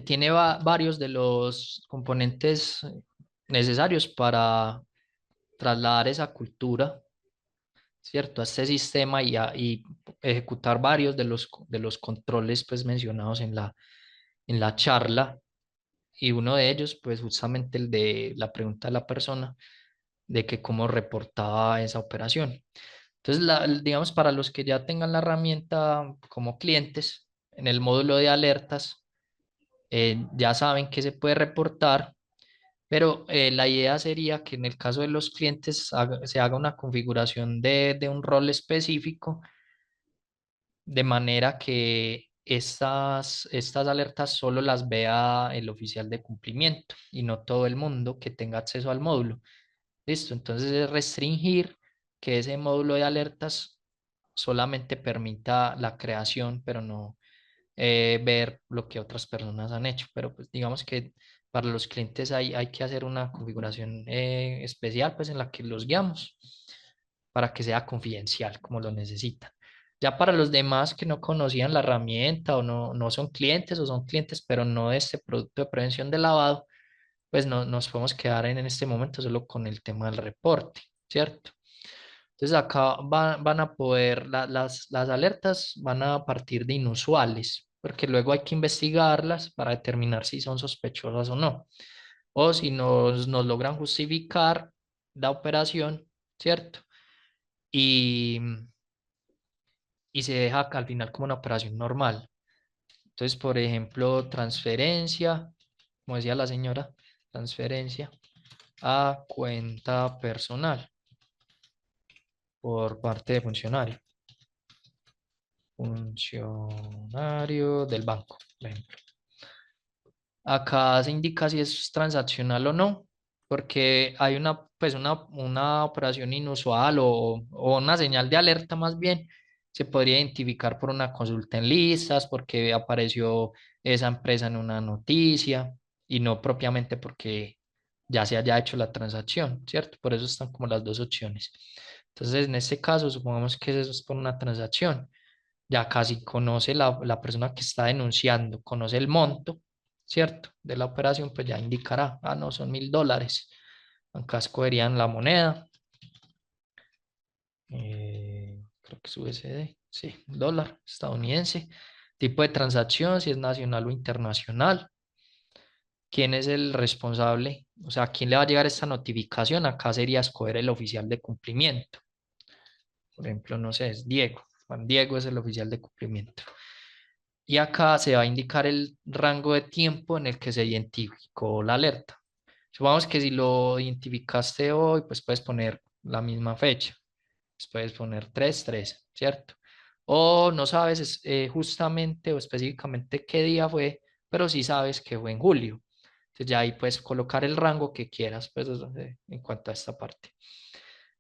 tiene varios de los componentes necesarios para trasladar esa cultura, ¿cierto? A este sistema y ejecutar varios de los controles pues mencionados en la charla. Y uno de ellos, pues justamente el de la pregunta de la persona, de que cómo reportaba esa operación. Entonces, digamos, para los que ya tengan la herramienta como clientes, en el módulo de alertas, ya saben que se puede reportar, pero la idea sería que en el caso de los clientes se haga una configuración de un rol específico, de manera que estas alertas solo las vea el oficial de cumplimiento y no todo el mundo que tenga acceso al módulo. Listo, entonces es restringir que ese módulo de alertas solamente permita la creación, pero no ver lo que otras personas han hecho. Pero pues digamos que para los clientes hay que hacer una configuración especial, pues en la que los guiamos para que sea confidencial como lo necesitan. Ya para los demás que no conocían la herramienta o no son clientes o son clientes, pero no de este producto de prevención de lavado, pues no nos podemos quedar en este momento solo con el tema del reporte, ¿cierto? Entonces acá van a poder, las alertas van a partir de inusuales, porque luego hay que investigarlas para determinar si son sospechosas o no, o si nos logran justificar la operación, ¿cierto? Y, y se deja al final como una operación normal. Entonces, por ejemplo, transferencia, como decía la señora, transferencia a cuenta personal por parte de funcionario. Funcionario del banco, por ejemplo. Acá se indica si es transaccional o no, porque hay pues una operación inusual o una señal de alerta más bien. Se podría identificar por una consulta en listas, porque apareció esa empresa en una noticia y no propiamente porque ya se haya hecho la transacción, ¿cierto? Por eso están como las dos opciones. Entonces, en este caso, supongamos que eso es por una transacción. Ya casi conoce la persona que está denunciando, conoce el monto, ¿cierto? De la operación, pues ya indicará, ah, no, son $1000. Acá escogerían la moneda, creo que es USD, sí, dólar estadounidense, tipo de transacción, si es nacional o internacional, quién es el responsable, o sea, a quién le va a llegar esta notificación, acá sería escoger el oficial de cumplimiento. Por ejemplo, no sé, es Diego. Juan Diego es el oficial de cumplimiento. Y acá se va a indicar el rango de tiempo en el que se identificó la alerta. Supongamos que si lo identificaste hoy, pues puedes poner la misma fecha. Pues puedes poner 3-3, ¿cierto? O no sabes justamente o específicamente qué día fue, pero sí sabes que fue en julio. Entonces ya ahí puedes colocar el rango que quieras, pues en cuanto a esta parte.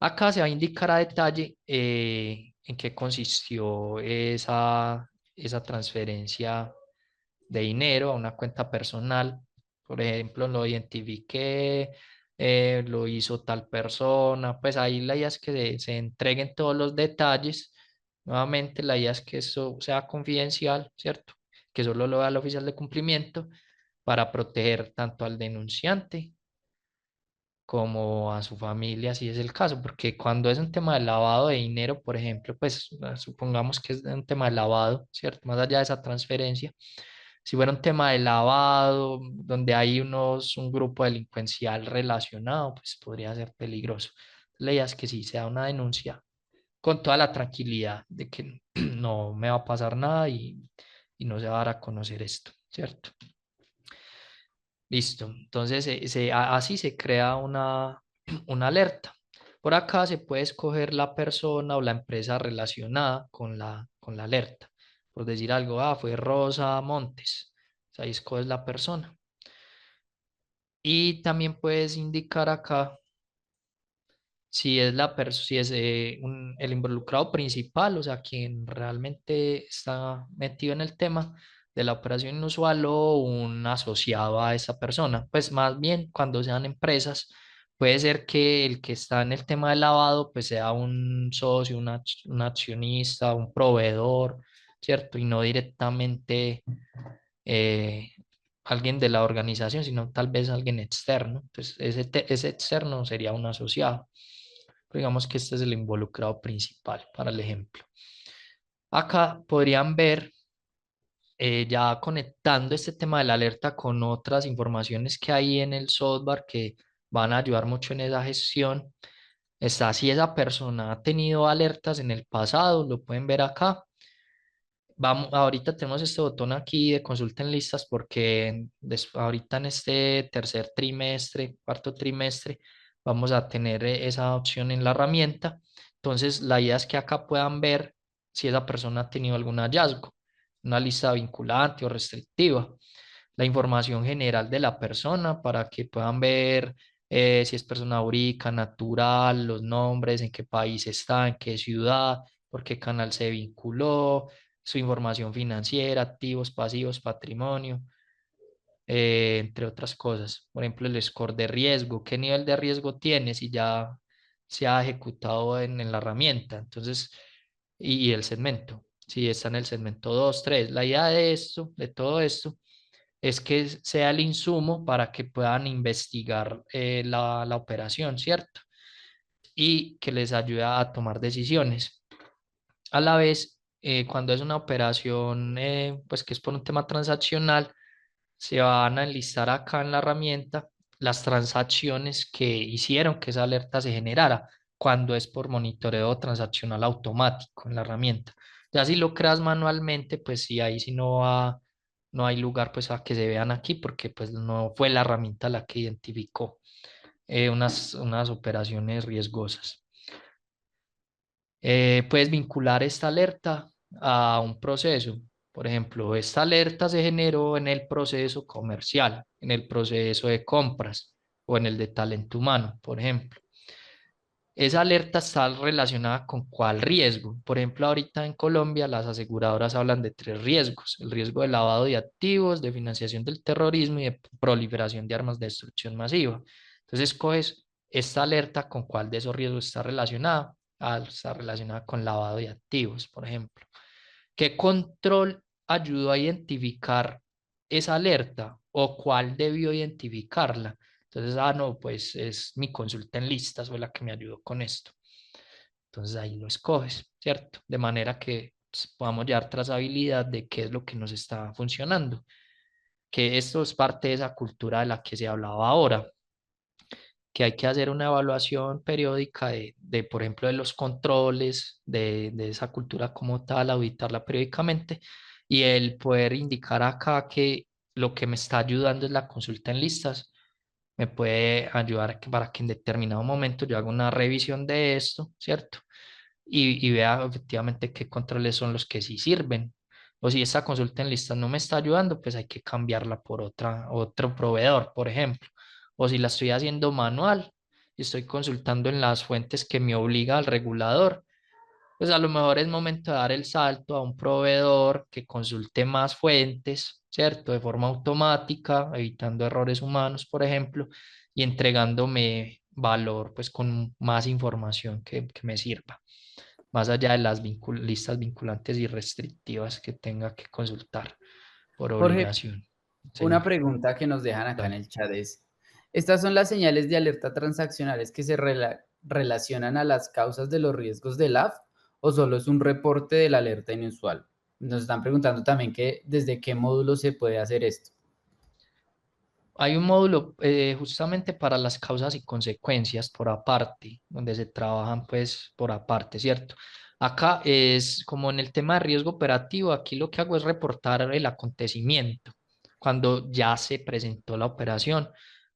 Acá se va a indicar a detalle en qué consistió esa transferencia de dinero a una cuenta personal. Por ejemplo, lo identifiqué, lo hizo tal persona. Pues ahí la idea es que se entreguen todos los detalles. Nuevamente, la idea es que eso sea confidencial, ¿cierto? Que solo lo vea el oficial de cumplimiento para proteger tanto al denunciante como a su familia, si es el caso, porque cuando es un tema de lavado de dinero, por ejemplo, pues supongamos que es un tema de lavado, ¿cierto? Más allá de esa transferencia, si fuera un tema de lavado, donde hay un grupo delincuencial relacionado, pues podría ser peligroso. La idea es que sí sea una denuncia con toda la tranquilidad de que no me va a pasar nada y no se va a dar a conocer esto, ¿cierto? Listo. Entonces, así se crea una alerta. Por acá se puede escoger la persona o la empresa relacionada con la alerta. Por decir algo, fue Rosa Montes. O sea, ahí escoges la persona. Y también puedes indicar acá si es si es el involucrado principal, o sea, quien realmente está metido en el tema de la operación inusual o un asociado a esa persona. Pues más bien cuando sean empresas, puede ser que el que está en el tema del lavado, pues sea un socio, un accionista, un proveedor, ¿cierto? Y no directamente eh, alguien de la organización, sino tal vez alguien externo. Entonces, ese externo sería un asociado. Pero digamos que este es el involucrado principal para el ejemplo. Acá podrían ver, ya conectando este tema de la alerta con otras informaciones que hay en el software que van a ayudar mucho en esa gestión. Está si esa persona ha tenido alertas en el pasado, lo pueden ver acá. Vamos, ahorita tenemos este botón aquí de consulta en listas porque ahorita en este tercer trimestre, cuarto trimestre, vamos a tener esa opción en la herramienta. Entonces, la idea es que acá puedan ver si esa persona ha tenido algún hallazgo, una lista vinculante o restrictiva, la información general de la persona para que puedan ver si es persona jurídica, natural, los nombres, en qué país está, en qué ciudad, por qué canal se vinculó, su información financiera, activos, pasivos, patrimonio, entre otras cosas. Por ejemplo, el score de riesgo, qué nivel de riesgo tiene, si ya se ha ejecutado en la herramienta. Entonces, y el segmento, si está en el segmento 2 3. La idea de esto, de todo esto, es que sea el insumo para que puedan investigar la operación, ¿cierto? Y que les ayude a tomar decisiones. A la vez, cuando es una operación, pues que es por un tema transaccional, se van a enlistar acá en la herramienta las transacciones que hicieron que esa alerta se generara cuando es por monitoreo transaccional automático en la herramienta. Ya si lo creas manualmente, pues sí, ahí sí no hay lugar pues a que se vean aquí porque pues no fue la herramienta la que identificó unas operaciones riesgosas. Puedes vincular esta alerta a un proceso. Por ejemplo, esta alerta se generó en el proceso comercial, en el proceso de compras o en el de talento humano, por ejemplo. Esa alerta está relacionada con cuál riesgo. Por ejemplo, ahorita en Colombia las aseguradoras hablan de tres riesgos: el riesgo de lavado de activos, de financiación del terrorismo y de proliferación de armas de destrucción masiva. Entonces, coges esta alerta con cuál de esos riesgos está relacionada. Está relacionada con lavado de activos, por ejemplo. ¿Qué control ayudó a identificar esa alerta o cuál debió identificarla? Entonces, no, pues es mi consulta en listas fue la que me ayudó con esto. Entonces ahí lo escoges, ¿cierto? De manera que pues, podamos llevar trazabilidad de qué es lo que nos está funcionando. Que esto es parte de esa cultura de la que se hablaba ahora, que hay que hacer una evaluación periódica por ejemplo, de los controles, de esa cultura como tal, auditarla periódicamente y el poder indicar acá que lo que me está ayudando es la consulta en listas, me puede ayudar para que en determinado momento yo haga una revisión de esto, ¿cierto? Y vea efectivamente qué controles son los que sí sirven. O si esta consulta en listas no me está ayudando, pues hay que cambiarla por otro proveedor, por ejemplo. O si la estoy haciendo manual y estoy consultando en las fuentes que me obliga al regulador, pues a lo mejor es momento de dar el salto a un proveedor que consulte más fuentes, ¿cierto? De forma automática, evitando errores humanos, por ejemplo, y entregándome valor, pues con más información que me sirva, más allá de las listas vinculantes y restrictivas que tenga que consultar por Jorge, obligación. una Señor, pregunta que nos dejan acá en dale. el chat es, Estas son las señales de alerta transaccionales que se relacionan a las causas de los riesgos del AF o solo es un reporte de la alerta inusual. Nos están preguntando también que desde qué módulo se puede hacer esto. Hay un módulo justamente para las causas y consecuencias por aparte, donde se trabajan pues por aparte, ¿cierto? Acá es como en el tema de riesgo operativo, aquí lo que hago es reportar el acontecimiento cuando ya se presentó la operación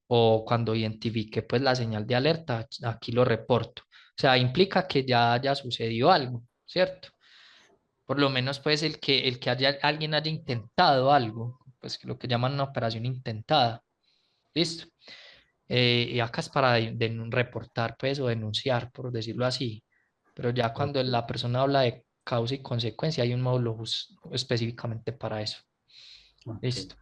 o cuando identifique pues la señal de alerta, aquí lo reporto. O sea, implica que ya haya sucedido algo, ¿cierto? Por lo menos pues el que alguien haya intentado algo, pues lo que llaman una operación intentada. Listo. Y acá es para reportar, pues, o denunciar, por decirlo así. Pero ya Ok, cuando la persona habla de causa y consecuencia, hay un módulo específicamente para eso. ok. Listo.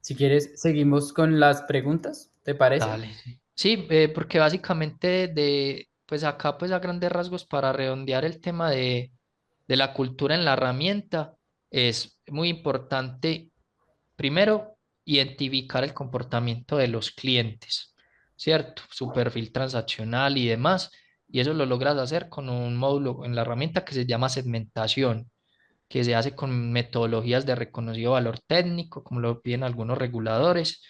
Si quieres, seguimos con las preguntas, ¿te parece? Dale. Sí, sí, porque básicamente pues acá, pues a grandes rasgos, para redondear el tema de la cultura en la herramienta, es muy importante. Primero, identificar el comportamiento de los clientes, ¿cierto? Su perfil transaccional y demás. Y eso lo logras hacer con un módulo en la herramienta que se llama segmentación, que se hace con metodologías de reconocido valor técnico, como lo piden algunos reguladores.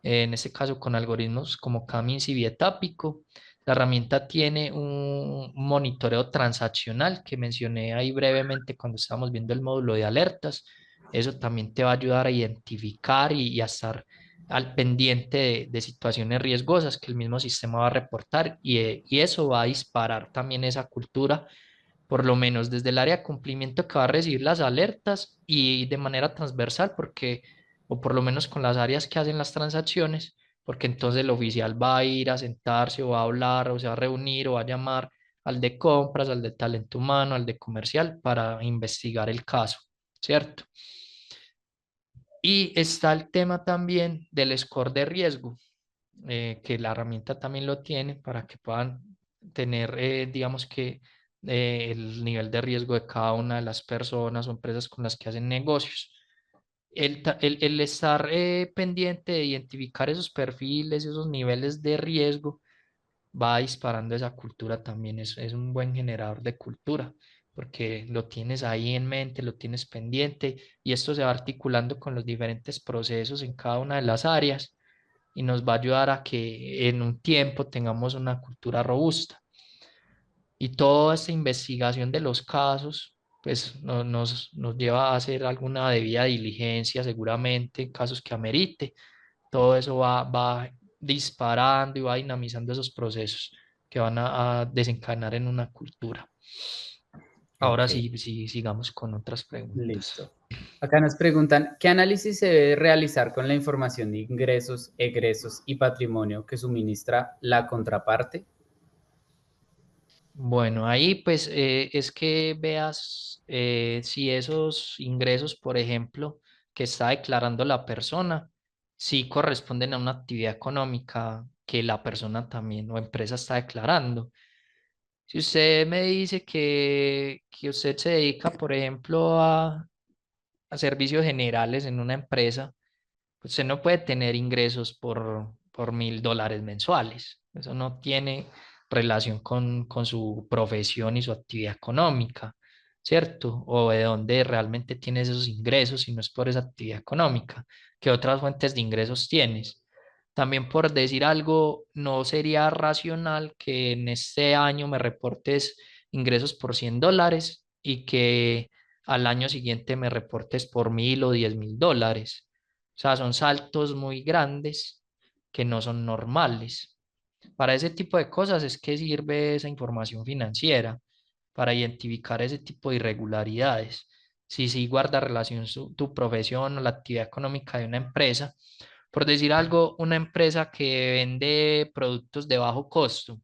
En este caso, con algoritmos como Camis y Bietápico. La herramienta tiene un monitoreo transaccional que mencioné ahí brevemente cuando estábamos viendo el módulo de alertas. Eso también te va a ayudar a identificar y a estar al pendiente de situaciones riesgosas que el mismo sistema va a reportar y eso va a disparar también esa cultura, por lo menos desde el área de cumplimiento que va a recibir las alertas y de manera transversal, porque, o por lo menos con las áreas que hacen las transacciones, porque entonces el oficial va a ir a sentarse o va a hablar o se va a reunir o va a llamar al de compras, al de talento humano, al de comercial para investigar el caso, ¿cierto? Y está el tema también del score de riesgo, que la herramienta también lo tiene para que puedan tener, digamos que, el nivel de riesgo de cada una de las personas o empresas con las que hacen negocios. El estar pendiente de identificar esos perfiles, esos niveles de riesgo, va disparando esa cultura también. Es un buen generador de cultura, porque lo tienes ahí en mente, lo tienes pendiente y esto se va articulando con los diferentes procesos en cada una de las áreas y nos va a ayudar a que en un tiempo tengamos una cultura robusta. Y toda esta investigación de los casos, pues nos lleva a hacer alguna debida diligencia, seguramente, en casos que amerite. Todo eso va disparando y va dinamizando esos procesos que van a desencadenar en una cultura. Ahora Ok, sí, sí, sigamos con otras preguntas. listo. Acá nos preguntan, ¿qué análisis se debe realizar con la información de ingresos, egresos y patrimonio que suministra la contraparte? Bueno, ahí pues es que veas si esos ingresos, por ejemplo, que está declarando la persona, sí corresponden a una actividad económica que la persona también o empresa está declarando. Si usted me dice que usted se dedica, por ejemplo, a servicios generales en una empresa, pues usted no puede tener ingresos por $1.000 mensuales. Eso no tiene relación con su profesión y su actividad económica, ¿cierto? O de dónde realmente tienes esos ingresos si no es por esa actividad económica. ¿Qué otras fuentes de ingresos tienes? También por decir algo, no sería racional que en este año me reportes ingresos por $100 y que al año siguiente me reportes por 1.000 o 10.000 dólares. O sea, son saltos muy grandes que no son normales. Para ese tipo de cosas es que sirve esa información financiera, para identificar ese tipo de irregularidades. Si sí guarda relación tu profesión o la actividad económica de una empresa. Por decir algo, una empresa que vende productos de bajo costo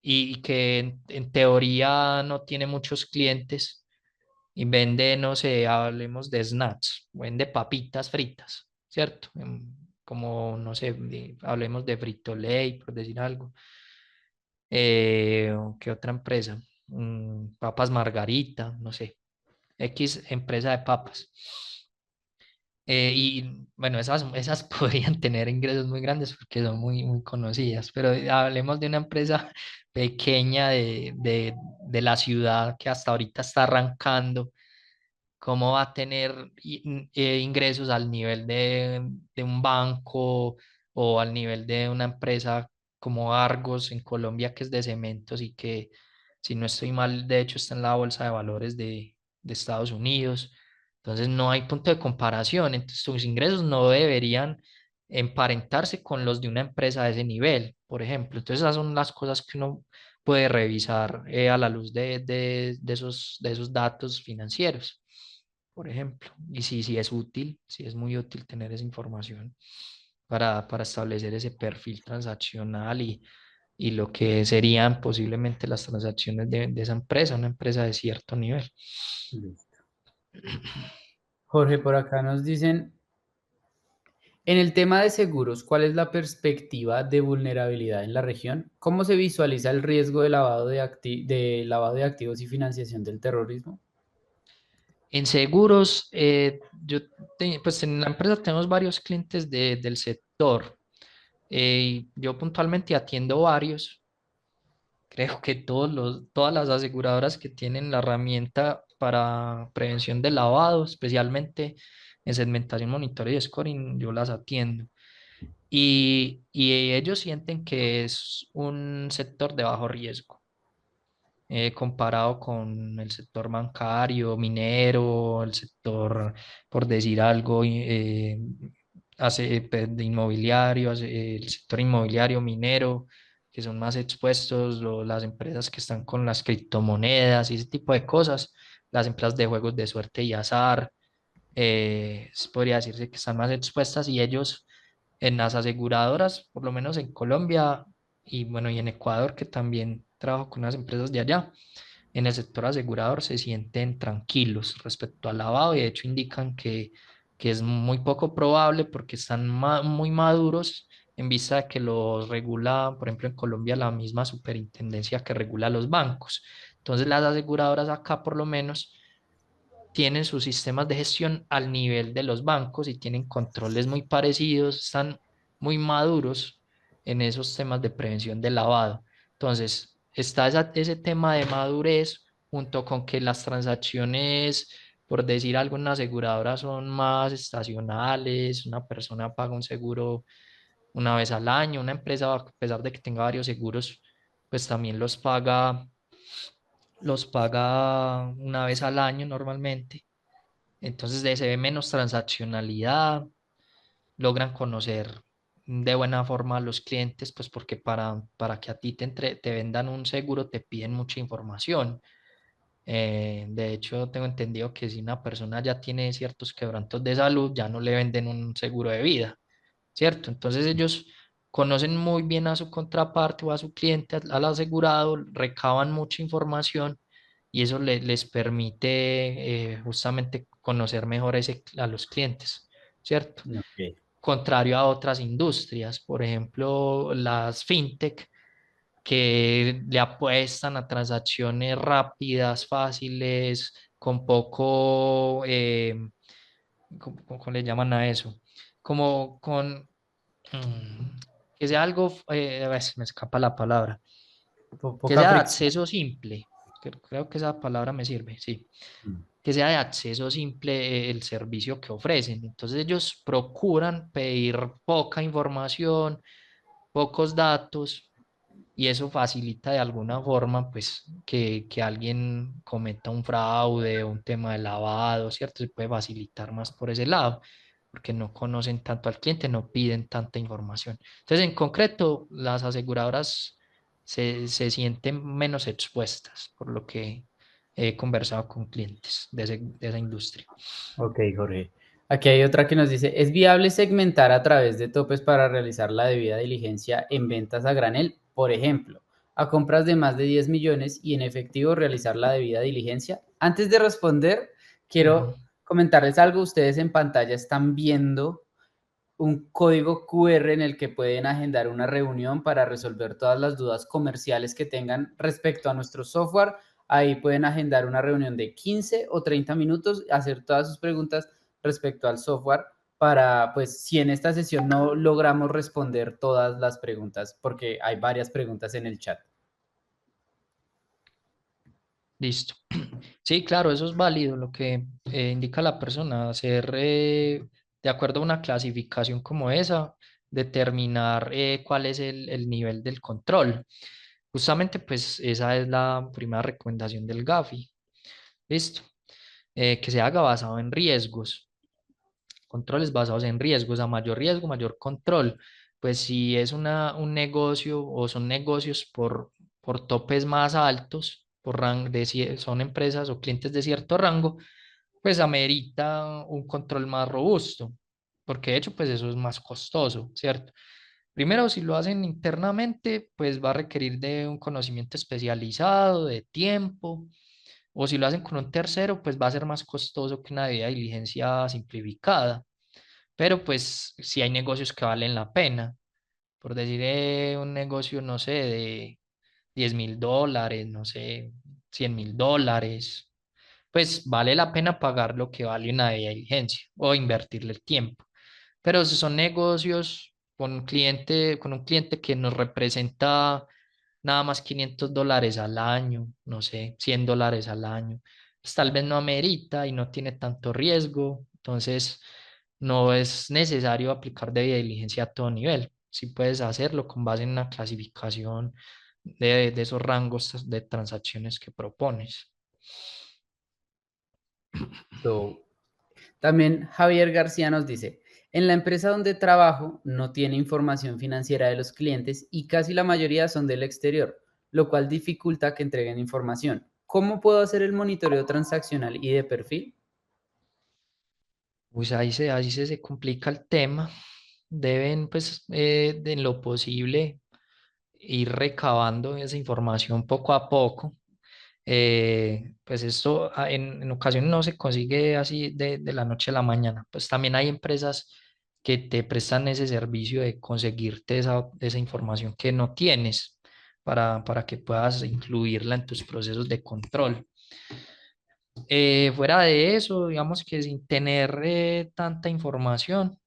y que en teoría no tiene muchos clientes y vende, no sé, hablemos de snacks, vende papitas fritas, ¿cierto? Como, no sé, hablemos de Frito-Lay, por decir algo. ¿Qué otra empresa? Papas Margarita, no sé, X empresa de papas. Y bueno, esas podrían tener ingresos muy grandes porque son muy conocidas, pero hablemos de una empresa pequeña de la ciudad que hasta ahorita está arrancando. ¿Cómo va a tener ingresos al nivel de un banco o al nivel de una empresa como Argos en Colombia, que es de cementos y que, si no estoy mal, de hecho está en la bolsa de valores de Estados Unidos? Entonces no hay punto de comparación. Entonces sus ingresos no deberían emparentarse con los de una empresa de ese nivel, por ejemplo. Entonces esas son las cosas que uno puede revisar a la luz de esos datos financieros, por ejemplo. Y sí es útil, sí es muy útil tener esa información para establecer ese perfil transaccional y lo que serían posiblemente las transacciones de esa empresa, una empresa de cierto nivel. Listo. Jorge, por acá nos dicen, en el tema de seguros, ¿cuál es la perspectiva de vulnerabilidad en la región? ¿Cómo se visualiza el riesgo de lavado de activos y financiación del terrorismo? En seguros, pues en la empresa tenemos varios clientes del sector. Y yo puntualmente atiendo varios. Creo que todas las aseguradoras que tienen la herramienta para prevención de lavado, especialmente en segmentación, monitoreo y scoring, yo las atiendo. Y ellos sienten que es un sector de bajo riesgo, comparado con el sector bancario, minero, el sector, por decir algo, de inmobiliario, el sector inmobiliario, minero, que son más expuestos, las empresas que están con las criptomonedas y ese tipo de cosas, las empresas de juegos de suerte y azar, podría decirse que están más expuestas, y ellos en las aseguradoras, por lo menos en Colombia y bueno, y en Ecuador, que también trabajo con unas empresas de allá, en el sector asegurador se sienten tranquilos respecto al lavado, y de hecho indican que es muy poco probable porque están muy maduros en vista de que los regula, por ejemplo, en Colombia la misma superintendencia que regula los bancos. Entonces las aseguradoras acá por lo menos tienen sus sistemas de gestión al nivel de los bancos y tienen controles muy parecidos, están muy maduros en esos temas de prevención del lavado. Entonces, está ese tema de madurez junto con que las transacciones, por decir algo, en una aseguradora son más estacionales, una persona paga un seguro una vez al año, una empresa, a pesar de que tenga varios seguros, pues también los paga una vez al año normalmente. Entonces se ve menos transaccionalidad, logran conocer de buena forma a los clientes, pues porque para que a ti te vendan un seguro te piden mucha información. De hecho, tengo entendido que si una persona ya tiene ciertos quebrantos de salud, ya no le venden un seguro de vida, ¿cierto? Entonces ellos conocen muy bien a su contraparte o a su cliente, al asegurado, recaban mucha información y eso les permite justamente conocer mejor a los clientes, ¿cierto? Ok. Contrario a otras industrias, por ejemplo, las fintech, que le apuestan a transacciones rápidas, fáciles, con poco, ¿cómo le llaman a eso? Como con que sea algo, a ver, me escapa la palabra, que Poca sea de fricción. acceso simple, creo que esa palabra me sirve, sí, que sea de acceso simple el servicio que ofrecen. Entonces ellos procuran pedir poca información, pocos datos, y eso facilita de alguna forma pues que alguien cometa un fraude o un tema de lavado, ¿cierto? Se puede facilitar más por ese lado, porque no conocen tanto al cliente, no piden tanta información. Entonces, en concreto, las aseguradoras se sienten menos expuestas, por lo que he conversado con clientes de esa industria. Ok, Jorge. Aquí hay otra que nos dice, ¿es viable segmentar a través de topes para realizar la debida diligencia en ventas a granel? Por ejemplo, a compras de más de 10 millones y en efectivo realizar la debida diligencia. Antes de responder, Ujú. quiero comentarles algo. Ustedes en pantalla están viendo un código QR en el que pueden agendar una reunión para resolver todas las dudas comerciales que tengan respecto a nuestro software. Ahí pueden agendar una reunión de 15 o 30 minutos, hacer todas sus preguntas respecto al software para, pues, si en esta sesión no logramos responder todas las preguntas, porque hay varias preguntas en el chat. Listo. Sí, claro, eso es válido, lo que indica la persona, hacer de acuerdo a una clasificación como esa, determinar cuál es el nivel del control. Justamente, pues esa es la primera recomendación del GAFI. Listo. Que se haga basado en riesgos. Controles basados en riesgos, a mayor riesgo, mayor control. Pues si es un negocio o son negocios por topes más altos, por rango son empresas o clientes de cierto rango, pues amerita un control más robusto, porque de hecho pues eso es más costoso, ¿cierto? Primero, si lo hacen internamente, pues va a requerir de un conocimiento especializado, de tiempo, o si lo hacen con un tercero, pues va a ser más costoso que una debida diligencia simplificada. Pero pues si hay negocios que valen la pena. Por decir un negocio, no sé, de $10.000, no sé, $100.000, pues vale la pena pagar lo que vale una debida diligencia o invertirle el tiempo. Pero si son negocios con un cliente que nos representa nada más $500 al año, no sé, $100 al año, pues tal vez no amerita y no tiene tanto riesgo, entonces no es necesario aplicar debida diligencia a todo nivel. Si puedes hacerlo con base en una clasificación de esos rangos de transacciones que propones. También Javier García nos dice, en la empresa donde trabajo no tiene información financiera de los clientes y casi la mayoría son del exterior, lo cual dificulta que entreguen información. ¿Cómo puedo hacer el monitoreo transaccional y de perfil? Pues se complica el tema. Deben, pues, en lo posible, ir recabando esa información poco a poco. Pues esto en ocasiones no se consigue así de la noche a la mañana. Pues también hay empresas que te prestan ese servicio de conseguirte esa información que no tienes para que puedas incluirla en tus procesos de control. Fuera de eso, digamos que sin tener tanta información,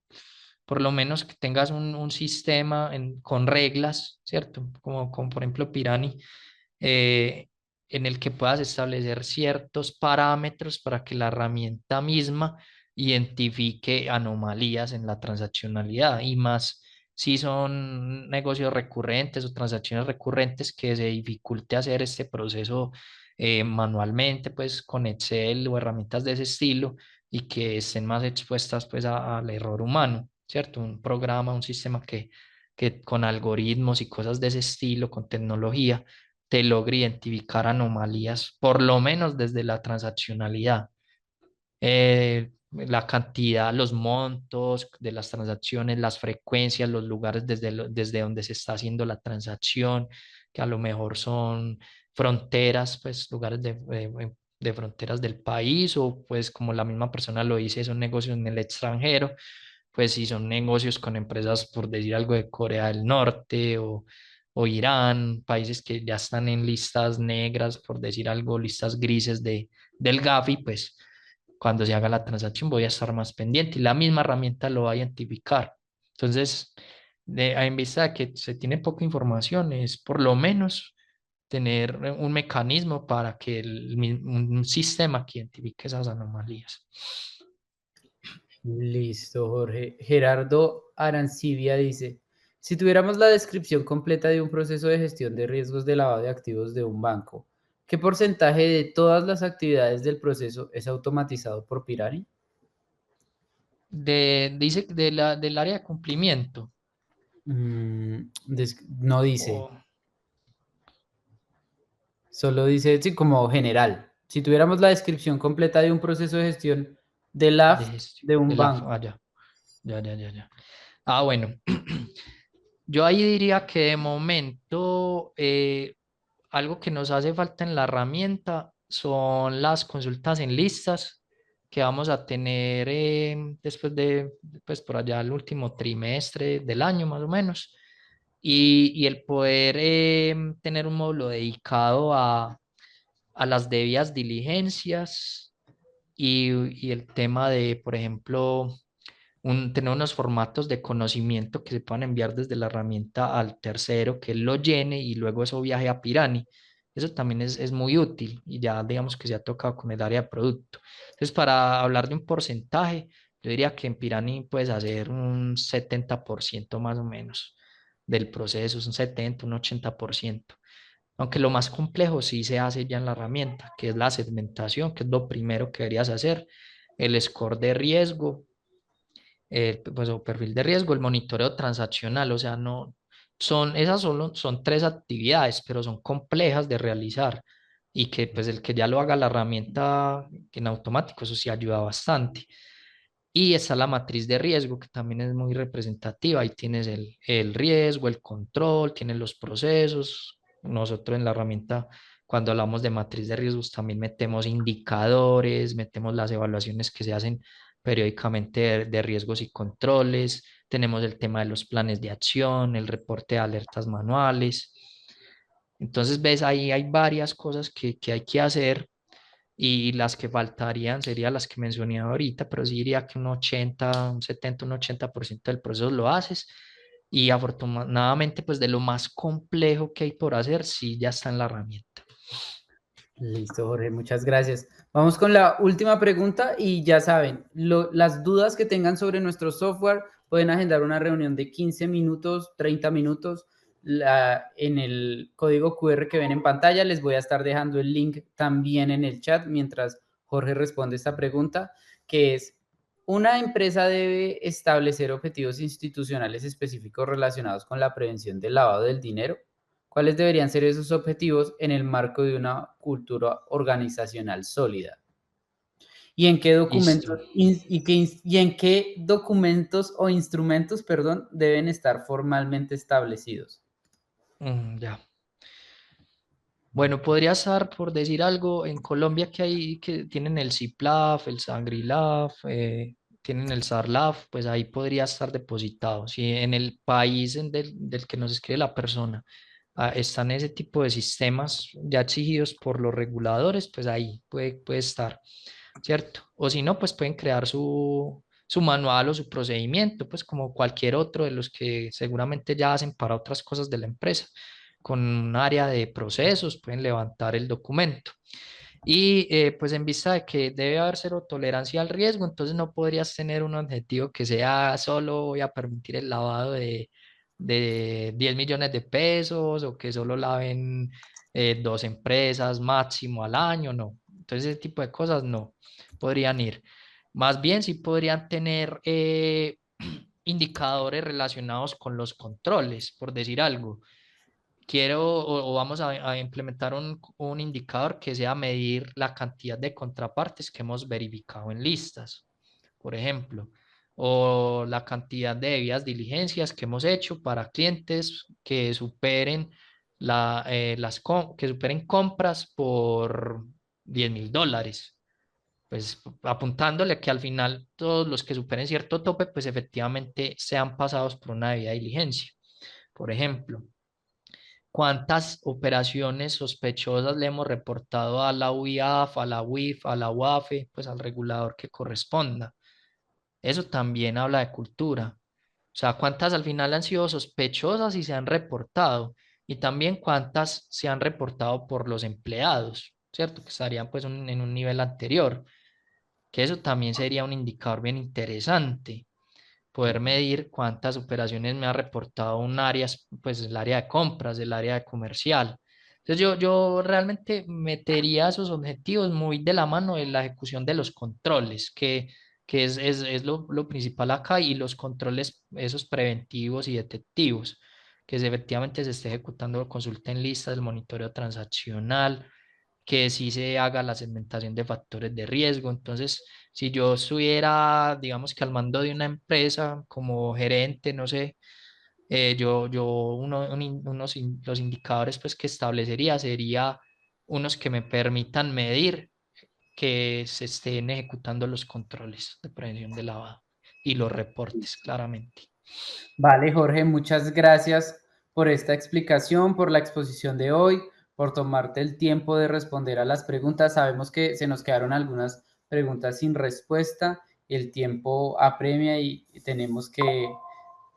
por lo menos que tengas un sistema con reglas, ¿cierto? Como por ejemplo Pirani, eh, en el que puedas establecer ciertos parámetros para que la herramienta misma identifique anomalías en la transaccionalidad y más si son negocios recurrentes o transacciones recurrentes que se dificulte hacer este proceso manualmente, pues con Excel o herramientas de ese estilo y que estén más expuestas pues al error humano, ¿cierto? Un programa, un sistema que con algoritmos y cosas de ese estilo, con tecnología, te logre identificar anomalías, por lo menos desde la transaccionalidad. La cantidad, los montos de las transacciones, las frecuencias, los lugares desde donde se está haciendo la transacción, que a lo mejor son fronteras, pues lugares de fronteras del país o pues como la misma persona lo dice, son negocios en el extranjero, pues si son negocios con empresas, por decir algo, de Corea del Norte o Irán, países que ya están en listas negras, por decir algo, listas grises del Gafi, pues cuando se haga la transacción voy a estar más pendiente y la misma herramienta lo va a identificar. Entonces, en vista de que se tiene poca información, es por lo menos tener un mecanismo para que un sistema que identifique esas anomalías. Listo, Jorge. Gerardo Arancibia dice, si tuviéramos la descripción completa de un proceso de gestión de riesgos de lavado de activos de un banco, ¿qué porcentaje de todas las actividades del proceso es automatizado por Pirani? Dice del área de cumplimiento. No dice, O solo dice sí, como general. Si tuviéramos la descripción completa de un proceso de gestión del de AFT gestión, de un banco. ya. Ah, bueno. Yo ahí diría que de momento algo que nos hace falta en la herramienta son las consultas en listas que vamos a tener después pues por allá el último trimestre del año más o menos. Y el poder tener un módulo dedicado a las debidas diligencias y el tema de, por ejemplo, tener unos formatos de conocimiento que se puedan enviar desde la herramienta al tercero, que él lo llene y luego eso viaje a Pirani. Eso también es muy útil y ya digamos que se ha tocado con el área de producto. Entonces, para hablar de un porcentaje, yo diría que en Pirani puedes hacer un 70% más o menos del proceso, es un 70, un 80%. Aunque lo más complejo sí se hace ya en la herramienta, que es la segmentación, que es lo primero que deberías hacer, el score de riesgo, pues, o perfil de riesgo, el monitoreo transaccional, o sea, no son, esas solo son tres actividades, pero son complejas de realizar y que pues el que ya lo haga la herramienta en automático, eso sí ayuda bastante. Y está la matriz de riesgo, que también es muy representativa. Ahí tienes el riesgo, el control, tienes los procesos. Nosotros en la herramienta, cuando hablamos de matriz de riesgos, también metemos indicadores, metemos las evaluaciones que se hacen periódicamente de riesgos y controles. Tenemos el tema de los planes de acción, el reporte de alertas manuales. Entonces, ves, ahí hay varias cosas que hay que hacer y las que faltarían serían las que mencioné ahorita, pero sí diría que un 80, un 70, un 80% del proceso lo haces y afortunadamente pues de lo más complejo que hay por hacer, sí ya está en la herramienta. Listo, Jorge, muchas gracias. Vamos con la última pregunta y ya saben, las dudas que tengan sobre nuestro software pueden agendar una reunión de 15 minutos, 30 minutos. En el código QR que ven en pantalla les voy a estar dejando el link también en el chat mientras Jorge responde esta pregunta, que es, ¿una empresa debe establecer objetivos institucionales específicos relacionados con la prevención del lavado del dinero? ¿Cuáles deberían ser esos objetivos en el marco de una cultura organizacional sólida? ¿Y en qué Listo. documentos, y en qué documentos o instrumentos, perdón, deben estar formalmente establecidos? Ya. Bueno, podría estar por decir algo en Colombia que hay que tienen el CIPLAF, el SANGRILAF, tienen el SARLAF, pues ahí podría estar depositado. Si en el país del que nos escribe la persona están ese tipo de sistemas ya exigidos por los reguladores, pues ahí puede estar, ¿cierto? O si no, pues pueden crear su manual o su procedimiento, pues como cualquier otro de los que seguramente ya hacen para otras cosas de la empresa. Con un área de procesos pueden levantar el documento. Y pues en vista de que debe haber cero tolerancia al riesgo, entonces no podrías tener un objetivo que sea solo voy a permitir el lavado de 10 millones de pesos o que solo laven 2 empresas máximo al año, no. Entonces ese tipo de cosas no podrían ir. Más bien sí podrían tener indicadores relacionados con los controles, por decir algo. Quiero o vamos a implementar un indicador que sea medir la cantidad de contrapartes que hemos verificado en listas, por ejemplo, o la cantidad de debidas diligencias que hemos hecho para clientes que superen que superen compras por $10,000. Pues apuntándole que al final todos los que superen cierto tope, pues efectivamente sean pasados por una debida diligencia. Por ejemplo, ¿cuántas operaciones sospechosas le hemos reportado a la UIAF, a la UIF, a la UAFE, pues al regulador que corresponda? Eso también habla de cultura. O sea, cuántas al final han sido sospechosas y se han reportado. Y también cuántas se han reportado por los empleados, ¿cierto? Que estarían pues en un nivel anterior. Que eso también sería un indicador bien interesante poder medir cuántas operaciones me ha reportado un área, pues el área de compras, el área de comercial. Entonces yo realmente metería esos objetivos muy de la mano en la ejecución de los controles, que es lo principal acá, y los controles, esos preventivos y detectivos, que efectivamente se esté ejecutando consulta en lista del monitoreo transaccional, que sí se haga la segmentación de factores de riesgo. Entonces, si yo estuviera, digamos que al mando de una empresa como gerente, no sé, los indicadores pues que establecería sería unos que me permitan medir que se estén ejecutando los controles de prevención de lavado y los reportes, claramente. Vale, Jorge, muchas gracias por esta explicación, por la exposición de hoy, por tomarte el tiempo de responder a las preguntas. Sabemos que se nos quedaron algunas preguntas sin respuesta. el tiempo apremia y tenemos que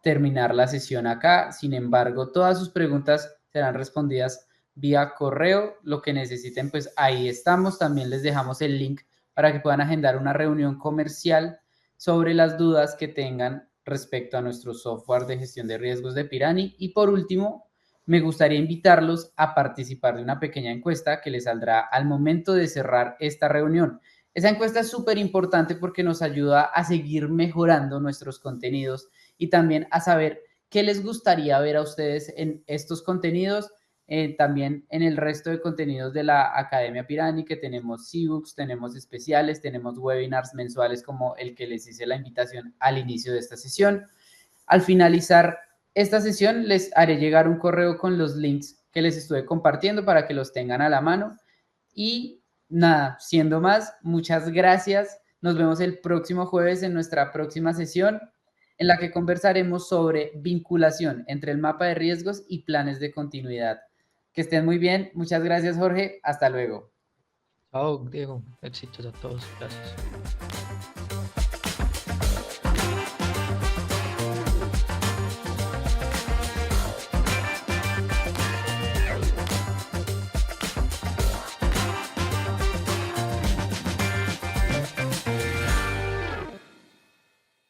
terminar la sesión acá. Sin embargo, todas sus preguntas serán respondidas vía correo. Lo que necesiten, pues ahí estamos. También les dejamos el link para que puedan agendar una reunión comercial sobre las dudas que tengan respecto a nuestro software de gestión de riesgos de Pirani. Y por último, me gustaría invitarlos a participar de una pequeña encuesta que les saldrá al momento de cerrar esta reunión. Esa encuesta es súper importante porque nos ayuda a seguir mejorando nuestros contenidos y también a saber qué les gustaría ver a ustedes en estos contenidos, también en el resto de contenidos de la Academia Pirani, que tenemos ebooks, tenemos especiales, tenemos webinars mensuales como el que les hice la invitación al inicio de esta sesión. Al finalizar esta sesión les haré llegar un correo con los links que les estuve compartiendo para que los tengan a la mano. Y nada, siendo más, muchas gracias. Nos vemos el próximo jueves en nuestra próxima sesión, en la que conversaremos sobre vinculación entre el mapa de riesgos y planes de continuidad. Que estén muy bien. Muchas gracias, Jorge. Hasta luego. Chao, Diego. Éxitos a todos. Gracias.